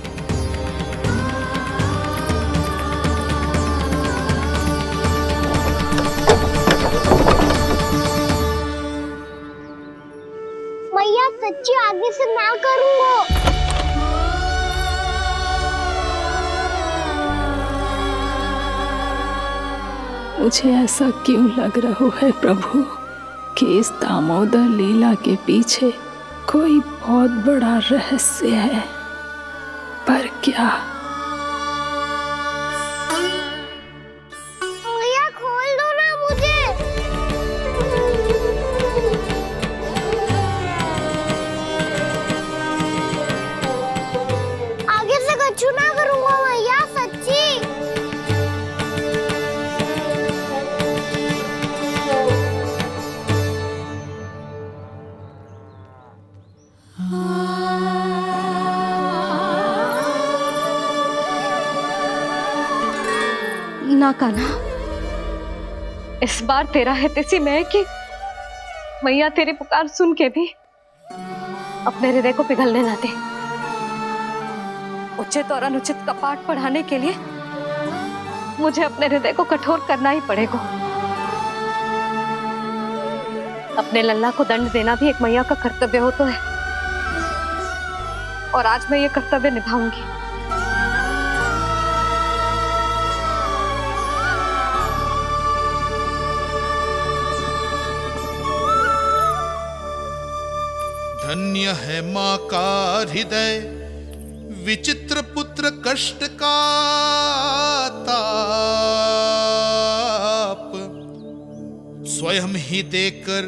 मैया सच्ची आगे से ना करूंगा। मुझे ऐसा क्यों लग रहा है प्रभु कि इस दामोदर लीला के पीछे कोई बहुत बड़ा रहस्य है, पर क्या? मैया खोल दो ना मुझे। आगे से कछु ना करूंगा मैया, सच्ची। ना कान्हा, इस बार तेरा है तेसी में कि मैया तेरी पुकार सुन के भी अपने हृदय को पिघलने ना दे। उचित और अनुचित का पाठ पढ़ाने के लिए मुझे अपने हृदय को कठोर करना ही पड़ेगा। अपने लल्ला को दंड देना भी एक मैया का कर्तव्य हो तो है, और आज मैं ये कर्तव्य निभाऊंगी। धन्य है माँ का हृदय, विचित्र पुत्र कष्ट का ताप, स्वयं ही देकर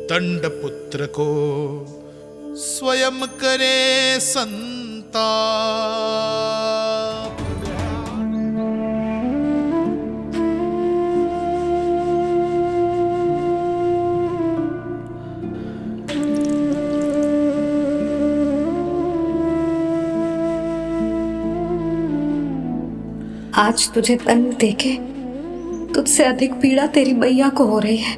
दंड पुत्र को स्वयं करे संताप। आज तुझे दंड देके तुझसे अधिक पीड़ा तेरी मैया को हो रही है।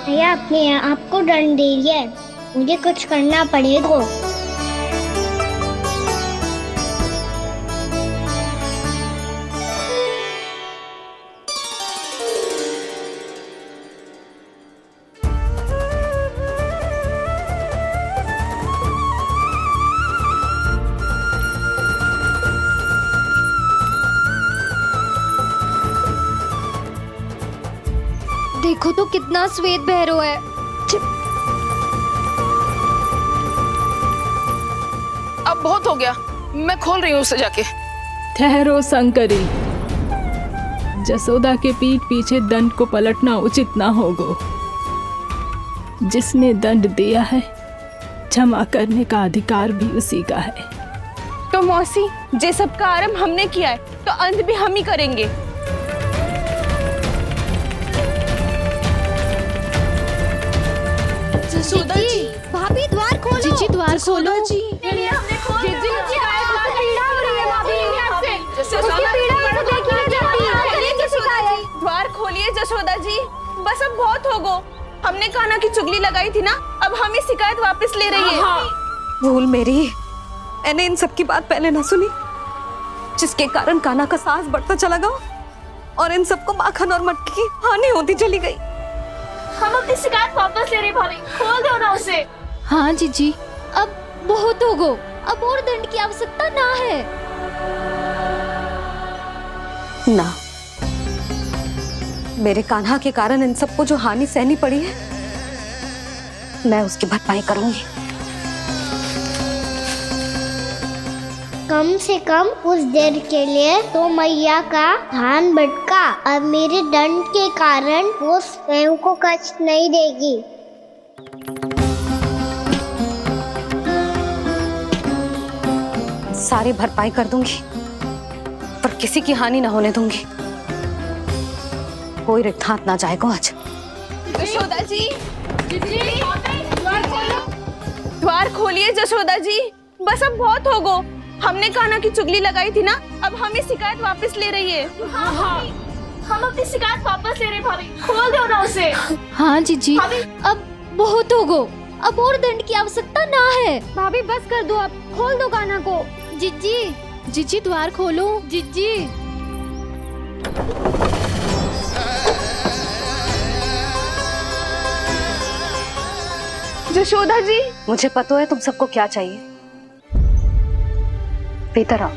भैया अपने आप को दंड दे रही है, मुझे कुछ करना पड़ेगा। देखो तो कितना श्वेत भैरव है। अब बहुत हो गया, मैं खोल रही हूँ उसे जाके। ठहरो शंकरी, जसोदा के पीठ पीछे दंड को पलटना उचित ना होगा। जिसने दंड दिया है क्षमा करने का अधिकार भी उसी का है। तो मौसी, जे सब का आरंभ हमने किया है तो अंत भी हम ही करेंगे। जसोदा जी, भाभी द्वार खोलो। जीजी द्वार खोलो। जी हमने खोल दिया। जीजी पीड़ा हो रही है भाभी। द्वार खोलिए जसोदा जी, बस अब बहुत हो गो। हमने कान्हा की चुगली लगाई थी ना, अब हम ही शिकायत वापस ले रही है। भूल मेरी, मैंने इन सब की बात पहले ना सुनी, जिसके कारण कान्हा का साहस बढ़ता चला गया और इन सबको माखन और मटकी की हानि होती चली गई। हम अपनी शिकायत वापस ले रहे भाभी, खोल दो ना उसे। हाँ जीजी, अब बहुत हो गो, अब और दंड की आवश्यकता ना है। ना, मेरे कान्हा के कारण इन सबको जो हानि सहनी पड़ी है, मैं उसकी भरपाई करूंगी। कम से कम उस देर के लिए तो मैया का ध्यान भटका, अब मेरे दंड के कारण वो स्वयं को कष्ट नहीं देगी। सारी भरपाई कर दूंगी, पर किसी की हानि न होने दूंगी। कोई रिक्त हाथ ना जाएगा आज। जसोदा जी, द्वार खोलिए जसोदा जी, बस अब बहुत हो गो। हमने कान्हा की चुगली लगाई थी ना, अब हम ही शिकायत वापस ले रही है। हाँ, हम अपनी शिकायत वापस ले रहे भाभी, खोल दो ना उसे। हाँ जीजी, अब बहुत हो गो, अब और दंड की आवश्यकता ना है। भाभी बस कर दो, आप खोल दो कान्हा को। जीजी, जीजी द्वार खोलो। जीजी जशोदा जी, मुझे पता है तुम सबको क्या चाहिए। भीतर आओ।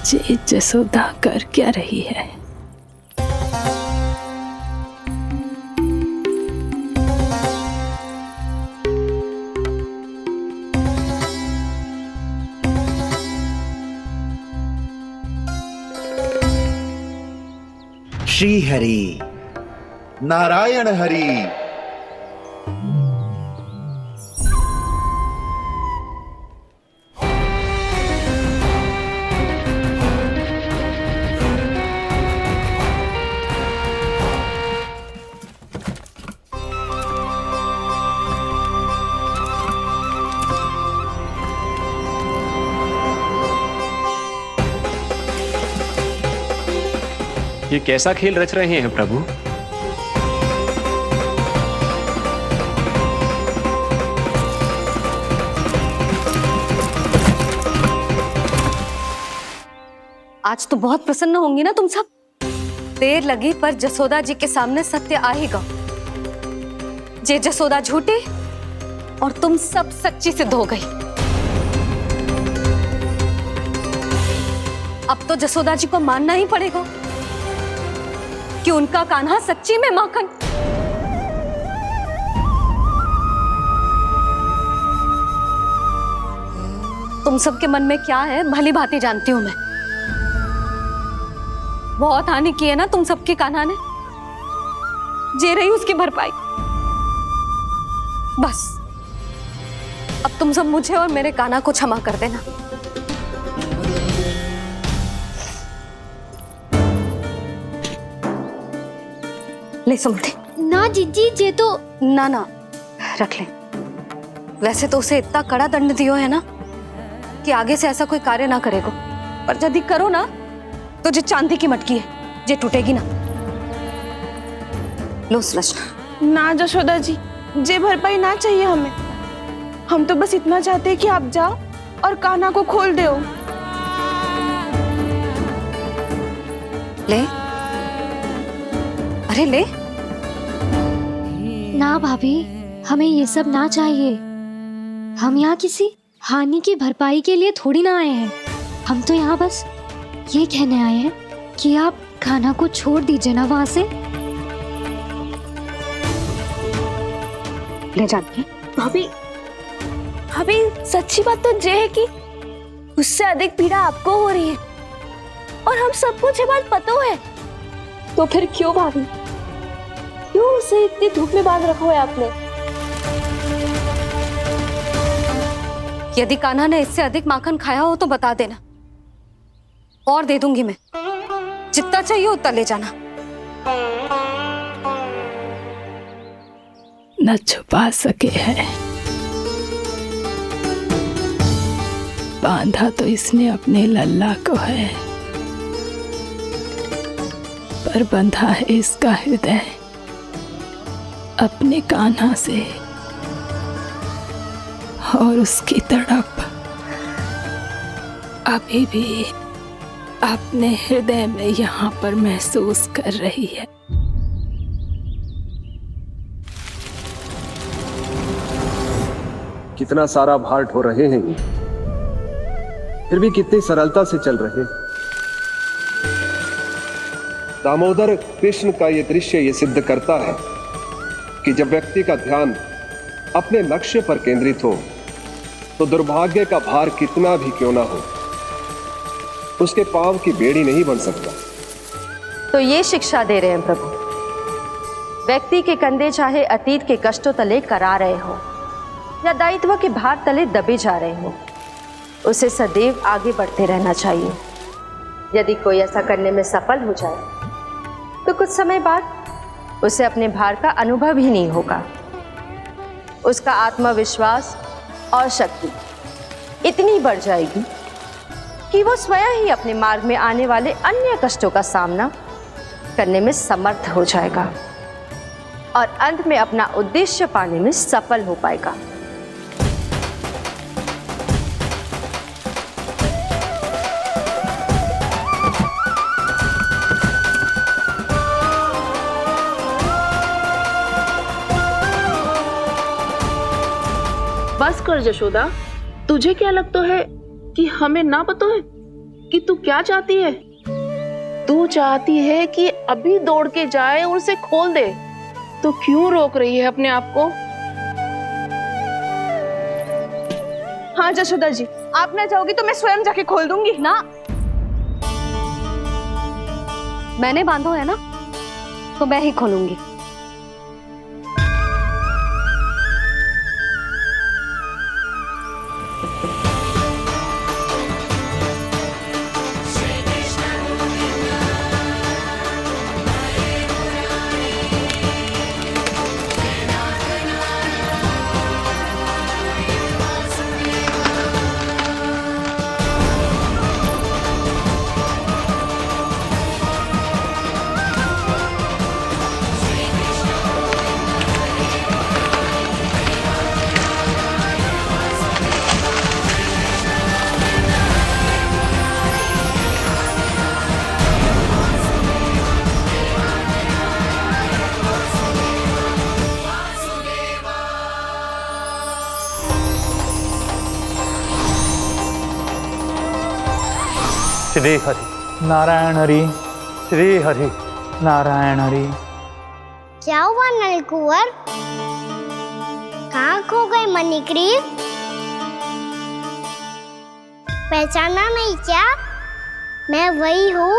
ये जसोदा कर क्या रही है? श्री हरि, नारायण हरि। ये कैसा खेल रच रहे हैं प्रभु? आज तो बहुत प्रसन्न होंगी ना तुम सब। देर लगी पर जसोदा जी के सामने सत्य आएगा। जे जसोदा झूठी और तुम सब सच्ची सिद्ध हो गई। अब तो जसोदा जी को मानना ही पड़ेगा कि उनका कान्हा सच्ची में माखन। तुम सबके मन में क्या है भली भांति जानती हूं मैं। बहुत हानि की है ना तुम सबके कान्हा ने, जे रही उसकी भरपाई। बस अब तुम सब मुझे और मेरे कान्हा को क्षमा कर देना। ले सुमति। ना जीजी, जे तो ना ना रख ले। वैसे तो उसे इतना कड़ा दंड दियो है ना कि आगे से ऐसा कोई कार्य ना करेगा, पर यदि करो ना तो जो चांदी की मटकी है जे टूटेगी ना। लो सुलक्षणा। ना जशोदा जी, जे भरपाई ना चाहिए हमें। हम तो बस इतना चाहते हैं कि आप जाओ और कान्हा को खोल दो। ले, अरे ले। ना भाभी, हमें ये सब ना चाहिए। हम यहाँ किसी हानि की भरपाई के लिए थोड़ी ना आए हैं। हम तो यहाँ बस ये कहने आए हैं कि आप कान्हा को छोड़ दीजिए ना वहां से। ले जाती भाभी, भाभी सच्ची बात तो ये है कि उससे अधिक पीड़ा आपको हो रही है और हम सबको ये बात पता है। तो फिर क्यों भाभी, क्यों उसे इतनी धूप में बांध रखा है आपने? यदि कान्हा ने इससे अधिक माखन खाया हो तो बता देना, और दे दूंगी मैं। जितना चाहिए उतना ले जाना। न छुपा सके है, बांधा तो इसने अपने लल्ला को है, पर बंधा है इसका हृदय अपने कान्हा से। और उसकी तड़प अभी भी अपने हृदय में यहाँ पर महसूस कर रही है। कितना सारा भार ढो रहे हैं, फिर भी कितनी सरलता से चल रहे हैं। दामोदर कृष्ण का ये दृश्य ये सिद्ध करता है कि जब व्यक्ति का ध्यान अपने लक्ष्य पर केंद्रित हो तो दुर्भाग्य का भार कितना भी क्यों ना हो, उसके पांव की बेड़ी नहीं बन सकता। तो ये शिक्षा दे रहे हैं प्रभु, व्यक्ति के कंधे चाहे अतीत के कष्टों तले करा रहे हो या दायित्व के भार तले दबे जा रहे हो, उसे सदैव आगे बढ़ते रहना चाहिए। यदि कोई ऐसा करने में सफल हो जाए तो कुछ समय बाद उसे अपने भार का अनुभव ही नहीं होगा। उसका आत्मविश्वास और शक्ति इतनी बढ़ जाएगी कि वो स्वयं ही अपने मार्ग में आने वाले अन्य कष्टों का सामना करने में समर्थ हो जाएगा और अंत में अपना उद्देश्य पाने में सफल हो पाएगा। बस कर जशोदा, तुझे क्या लगता है कि हमें ना पता है कि तू क्या चाहती है? तू चाहती है कि अभी दौड़ के जाए और उसे खोल दे, तो क्यों रोक रही है अपने आप को? हाँ जशोदा जी, आप ना जाओगी तो मैं स्वयं जाके खोल दूंगी। ना, मैंने बांधो है ना, तो मैं ही खोलूंगी। श्री हरि नारायण हरि, श्री हरि नारायण हरि। क्या हुआ नलकुंवर? कहाँ खो गए मणिग्रीव? पहचाना नहीं क्या? मैं वही हूँ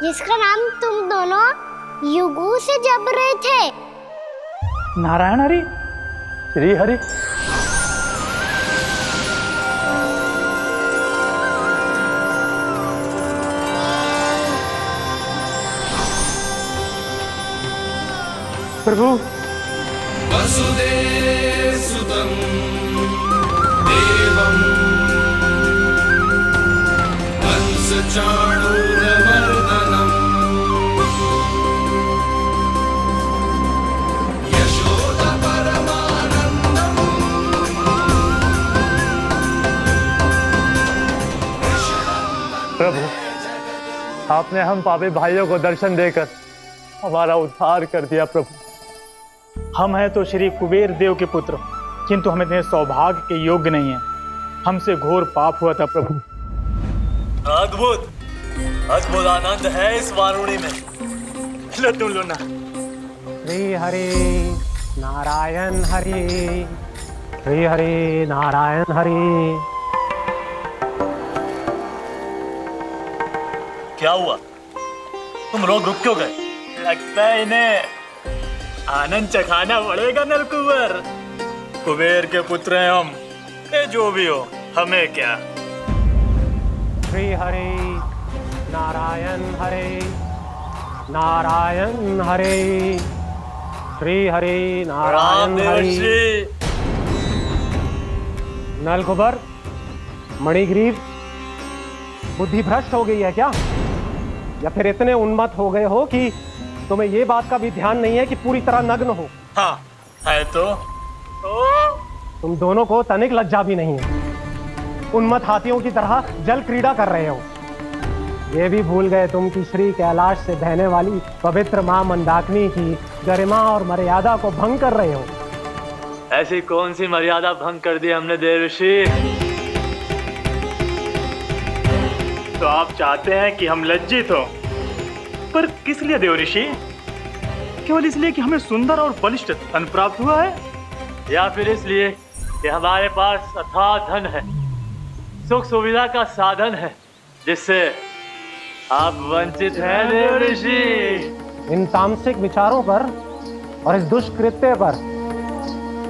जिसका नाम तुम दोनों युगों से जप रहे थे। नारायण हरि, श्री हरि। प्रभु वसुदेवसुतं देवं कंसचाणूरमर्दनम् यशोदपरमानन्दम् प्रभु, आपने हम पापी भाइयों को दर्शन देकर हमारा उद्धार कर दिया। प्रभु, हम हैं तो श्री कुबेर देव के पुत्र, किंतु हम इतने सौभाग्य के योग्य नहीं हैं। हमसे घोर पाप हुआ था प्रभु। अद्भुत अद्भुत आनंद है इस वारुणी में। लो तुम लो ना। श्री हरि नारायण हरि, श्री हरि नारायण हरि। क्या हुआ? तुम रोक रुक क्यों गए? लगता है इन्हें आनंद चखाना पड़ेगा नलकुंवर। कुबेर के पुत्र हैं हम, ये जो भी हो हमें क्या। श्री हरि नारायण हरि, नारायण हरि, श्री हरि नारायण हरि। नलकुंवर, मणिग्रीव, बुद्धि भ्रष्ट हो गई है क्या? या फिर इतने उन्मत्त हो गए हो कि तुम्हें ये बात का भी ध्यान नहीं है कि पूरी तरह नग्न हो? हाँ है तो। तुम दोनों को तनिक लज्जा भी नहीं है। उन्मत्त हाथियों की तरह जल क्रीड़ा कर रहे हो। ये भी भूल गए तुम कि श्री कैलाश से बहने वाली पवित्र मां मंदाकिनी की गरिमा और मर्यादा को भंग कर रहे हो। ऐसी कौन सी मर्यादा भंग कर दी हमने देवर्षि? तो आप चाहते हैं कि हम लज्जित हो, पर किस लिए देवर्षि? केवल इसलिए कि हमें सुंदर और बलिष्ठ धन प्राप्त हुआ है, या फिर इसलिए कि हमारे पास अथाह धन है, सुख सुविधा का साधन है, जिससे आप वंचित हैं देवर्षि? इन तामसिक विचारों पर और इस दुष्कृत्य पर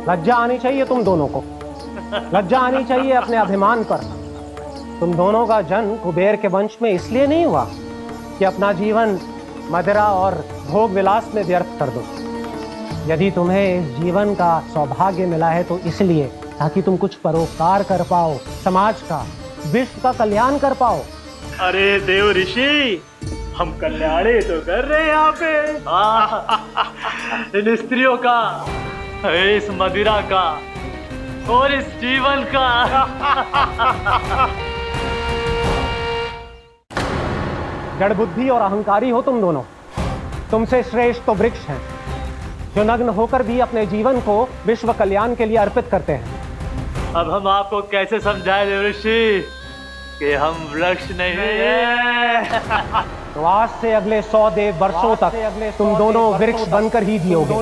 लज्जा आनी चाहिए तुम दोनों को। लज्जा आनी चाहिए अपने अभिमान पर। तुम दोनों का जन्म कुबेर के वंश में इसलिए नहीं हुआ कि अपना जीवन मदिरा और भोग विलास में व्यर्थ कर दो। यदि तुम्हें इस जीवन का सौभाग्य मिला है तो इसलिए ताकि तुम कुछ परोपकार कर पाओ, समाज का, विश्व का कल्याण कर पाओ। अरे देव ऋषि, हम कल्याण ही तो कर रहे हैं यहाँ पे। इन स्त्रियों का, इस मदिरा का और इस जीवन का। जड़ बुद्धि और अहंकारी हो तुम दोनों। तुमसे श्रेष्ठ तो वृक्ष हैं, जो नग्न होकर भी अपने जीवन को विश्व कल्याण के लिए अर्पित करते हैं। अब हम आपको कैसे समझाएं देवर्षि कि हम वृक्ष नहीं हैं? तो आज से अगले 100 देव वर्षों तक तुम दोनों वृक्ष बनकर ही जियोगे,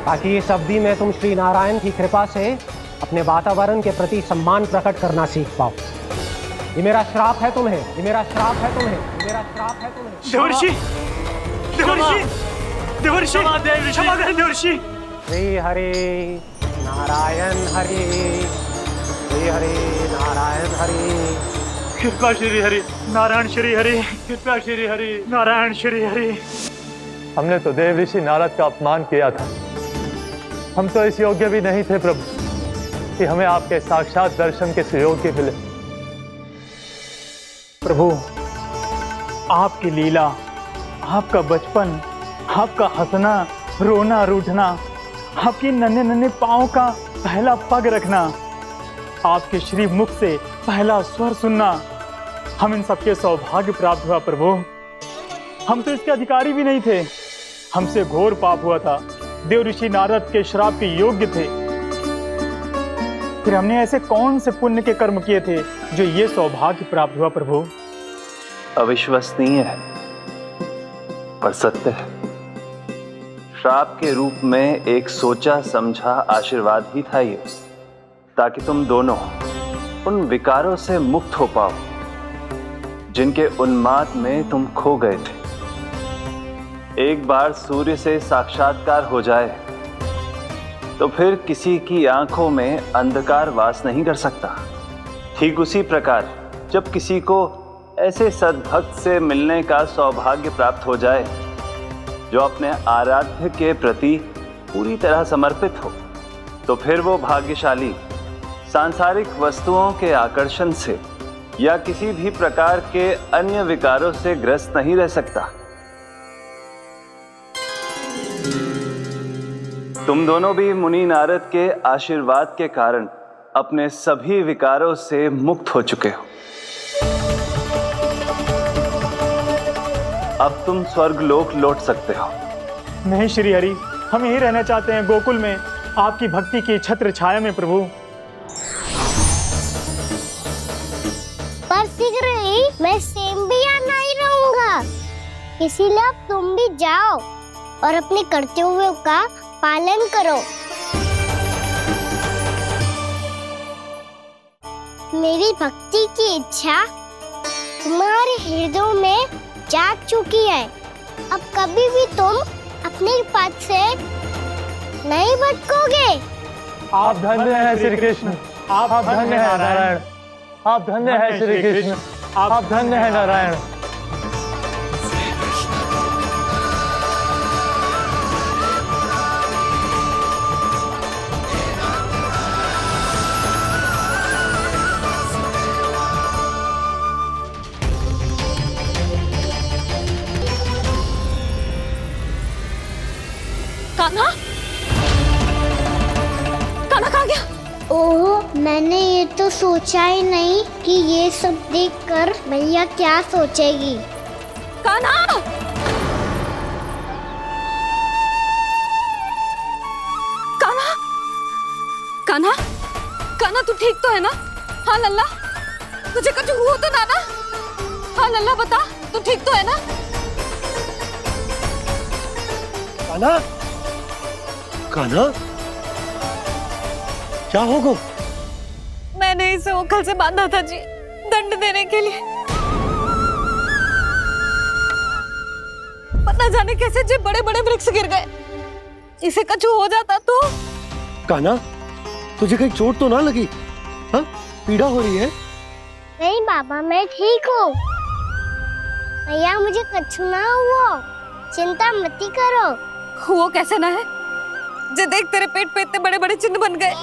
ताकि इस अवधि में तुम श्री नारायण की कृपा से अपने वातावरण के प्रति सम्मान प्रकट करना सीख पाओ। ये मेरा श्राप है तुम्हें, ये मेरा श्राप है तुम्हें, ये मेरा श्राप है तुम्हें। देवर्षि, देवर्षि, देवर्षि, क्षमा करें देवर्षि। श्री हरि नारायण हरि, श्री हरि नारायण हरि। कृपा श्री हरि नारायण श्री हरि, कृपा श्री हरि नारायण श्री हरि। हमने तो देव ऋषि नारद का अपमान किया था। हम तो इस योग्य भी नहीं थे प्रभु कि हमें आपके साक्षात दर्शन के सुयोग्य मिले। प्रभु, आपकी लीला, आपका बचपन, आपका हंसना, रोना, रूठना, आपकी नन्हे नन्हे पाँव का पहला पग रखना, आपके श्री मुख से पहला स्वर सुनना, हम इन सबके सौभाग्य प्राप्त हुआ प्रभु। हम तो इसके अधिकारी भी नहीं थे। हमसे घोर पाप हुआ था, देव ऋषि नारद के श्राप के योग्य थे। फिर हमने ऐसे कौन से पुण्य के कर्म किए थे जो ये सौभाग्य प्राप्त हुआ प्रभु? अविश्वसनीय है पर सत्य है। श्राप के रूप में एक सोचा समझा आशीर्वाद ही था ये, ताकि तुम दोनों उन विकारों से मुक्त हो पाओ जिनके उन्माद में तुम खो गए थे। एक बार सूर्य से साक्षात्कार हो जाए तो फिर किसी की आंखों में अंधकार वास नहीं कर सकता। ठीक उसी प्रकार जब किसी को ऐसे सद्भक्त से मिलने का सौभाग्य प्राप्त हो जाए जो अपने आराध्य के प्रति पूरी तरह समर्पित हो, तो फिर वो भाग्यशाली सांसारिक वस्तुओं के आकर्षण से या किसी भी प्रकार के अन्य विकारों से ग्रस्त नहीं रह सकता। तुम दोनों भी मुनि नारद के आशीर्वाद के कारण अपने सभी विकारों से मुक्त हो चुके हो। अब तुम स्वर्गलोक लौट सकते हो। नहीं श्री हरि, हम यहीं रहना चाहते हैं, गोकुल में, आपकी भक्ति की छत्र छाया में प्रभु। पर शीघ्र ही मैं सेम्बिया नहीं रहूंगा, इसीलिए अब तुम भी जाओ और अपने कर्तव्यों का पालन करो। मेरी भक्ति की इच्छा तुम्हारे हृदय में जाग चुकी है। अब कभी भी तुम अपने पथ से नहीं भटकोगे। आप धन्य हैं श्री कृष्ण, आप धन्य हैं नारायण, आप धन्य हैं श्री कृष्ण, आप धन्य हैं नारायण। कान्हा, कान्हा कहाँ गया? ओह, मैंने ये तो सोचा ही नहीं कि ये सब देखकर मैया क्या सोचेगी। कान्हा! कान्हा! कान्हा! कान्हा, तू ठीक तो है ना? हाँ लल्ला, तुझे कुछ हुआ तो ना? हाँ लल्ला, बता, तू ठीक तो है ना? कान्हा, कान्हा, क्या होगा? मैंने इसे ओखल से बांधा था जी, दंड देने के लिए। पता जाने कैसे जे बड़े बड़े वृक्ष गिर गए। इसे कुछ हो जाता तो? कान्हा, तुझे कहीं चोट तो ना लगी? हाँ, पीड़ा हो रही है? नहीं बाबा, मैं ठीक हूँ। भैया, मुझे कुछ ना हुआ, चिंता मत करो। वो कैसे ना है? जे देख, तेरे पेट पे इतने बड़े बड़े चिन्ह बन गए।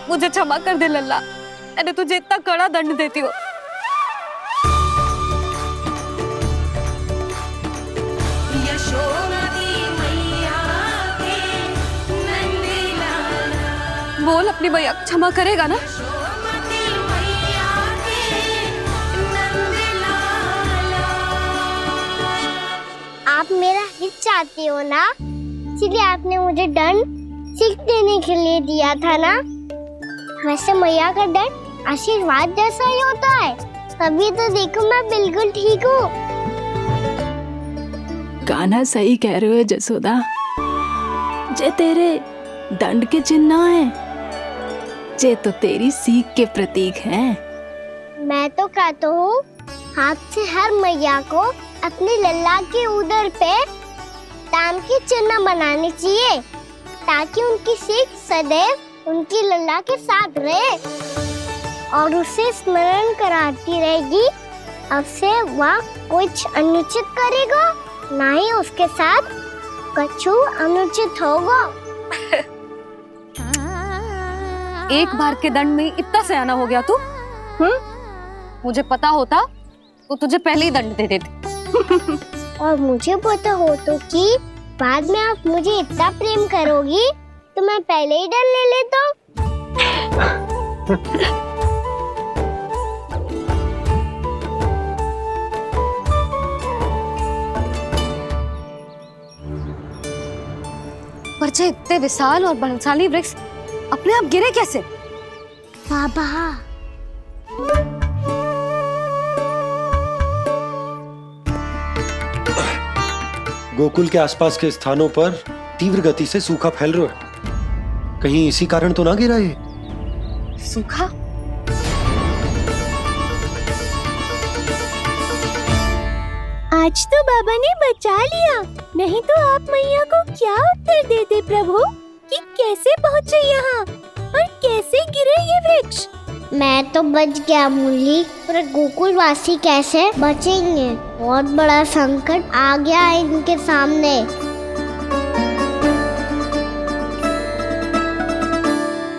मुझे क्षमा कर दे लल्ला, मैंने तुझे इतना कड़ा दंड देती हो। बोल, अपनी मैया क्षमा करेगा ना? आप मेरा हित चाहते हो ना, इसलिए आपने मुझे दंड सीख देने के लिए दिया था ना। वैसे मैया का दंड आशीर्वाद जैसा ही होता है, तभी तो देखो मैं बिल्कुल ठीक हूँ। कान्हा सही कह रहे हो जसोदा, जे तेरे दंड के चिन्ह है, जे तो तेरी सीख के प्रतीक हैं। मैं तो कहता हूँ हाथ से हर मैया को अपनी लल्ला के उदर पे ताम की चिन्ह बनानी चाहिए, ताकि उनकी सीख सदैव उनकी लल्ला के साथ रहे और उसे स्मरण कराती रहेगी। अब से वह कुछ अनुचित करेगा, ना ही उसके साथ कछु अनुचित होगा। एक बार के दंड में इतना सयाना हो गया तू? मुझे पता होता तो तुझे पहले ही दंड दे देती। और मुझे पता हो तो कि बाद में आप मुझे इतना प्रेम करोगी तो मैं पहले ही डर ले लेता। पर जे इतने विशाल और बलशाली वृक्ष अपने आप गिरे कैसे? बाबा, गोकुल के आसपास के स्थानों पर तीव्र गति से सूखा फैल रहा है। कहीं इसी कारण तो ना गिरा ये? सूखा? आज तो बाबा ने बचा लिया, नहीं तो आप मैया को क्या उत्तर देते प्रभु कि कैसे पहुँचे यहाँ और कैसे गिरे ये वृक्ष? मैं तो बच गया मूली, पर गोकुल वासी कैसे बचेंगे? बहुत बड़ा संकट आ गया है इनके सामने।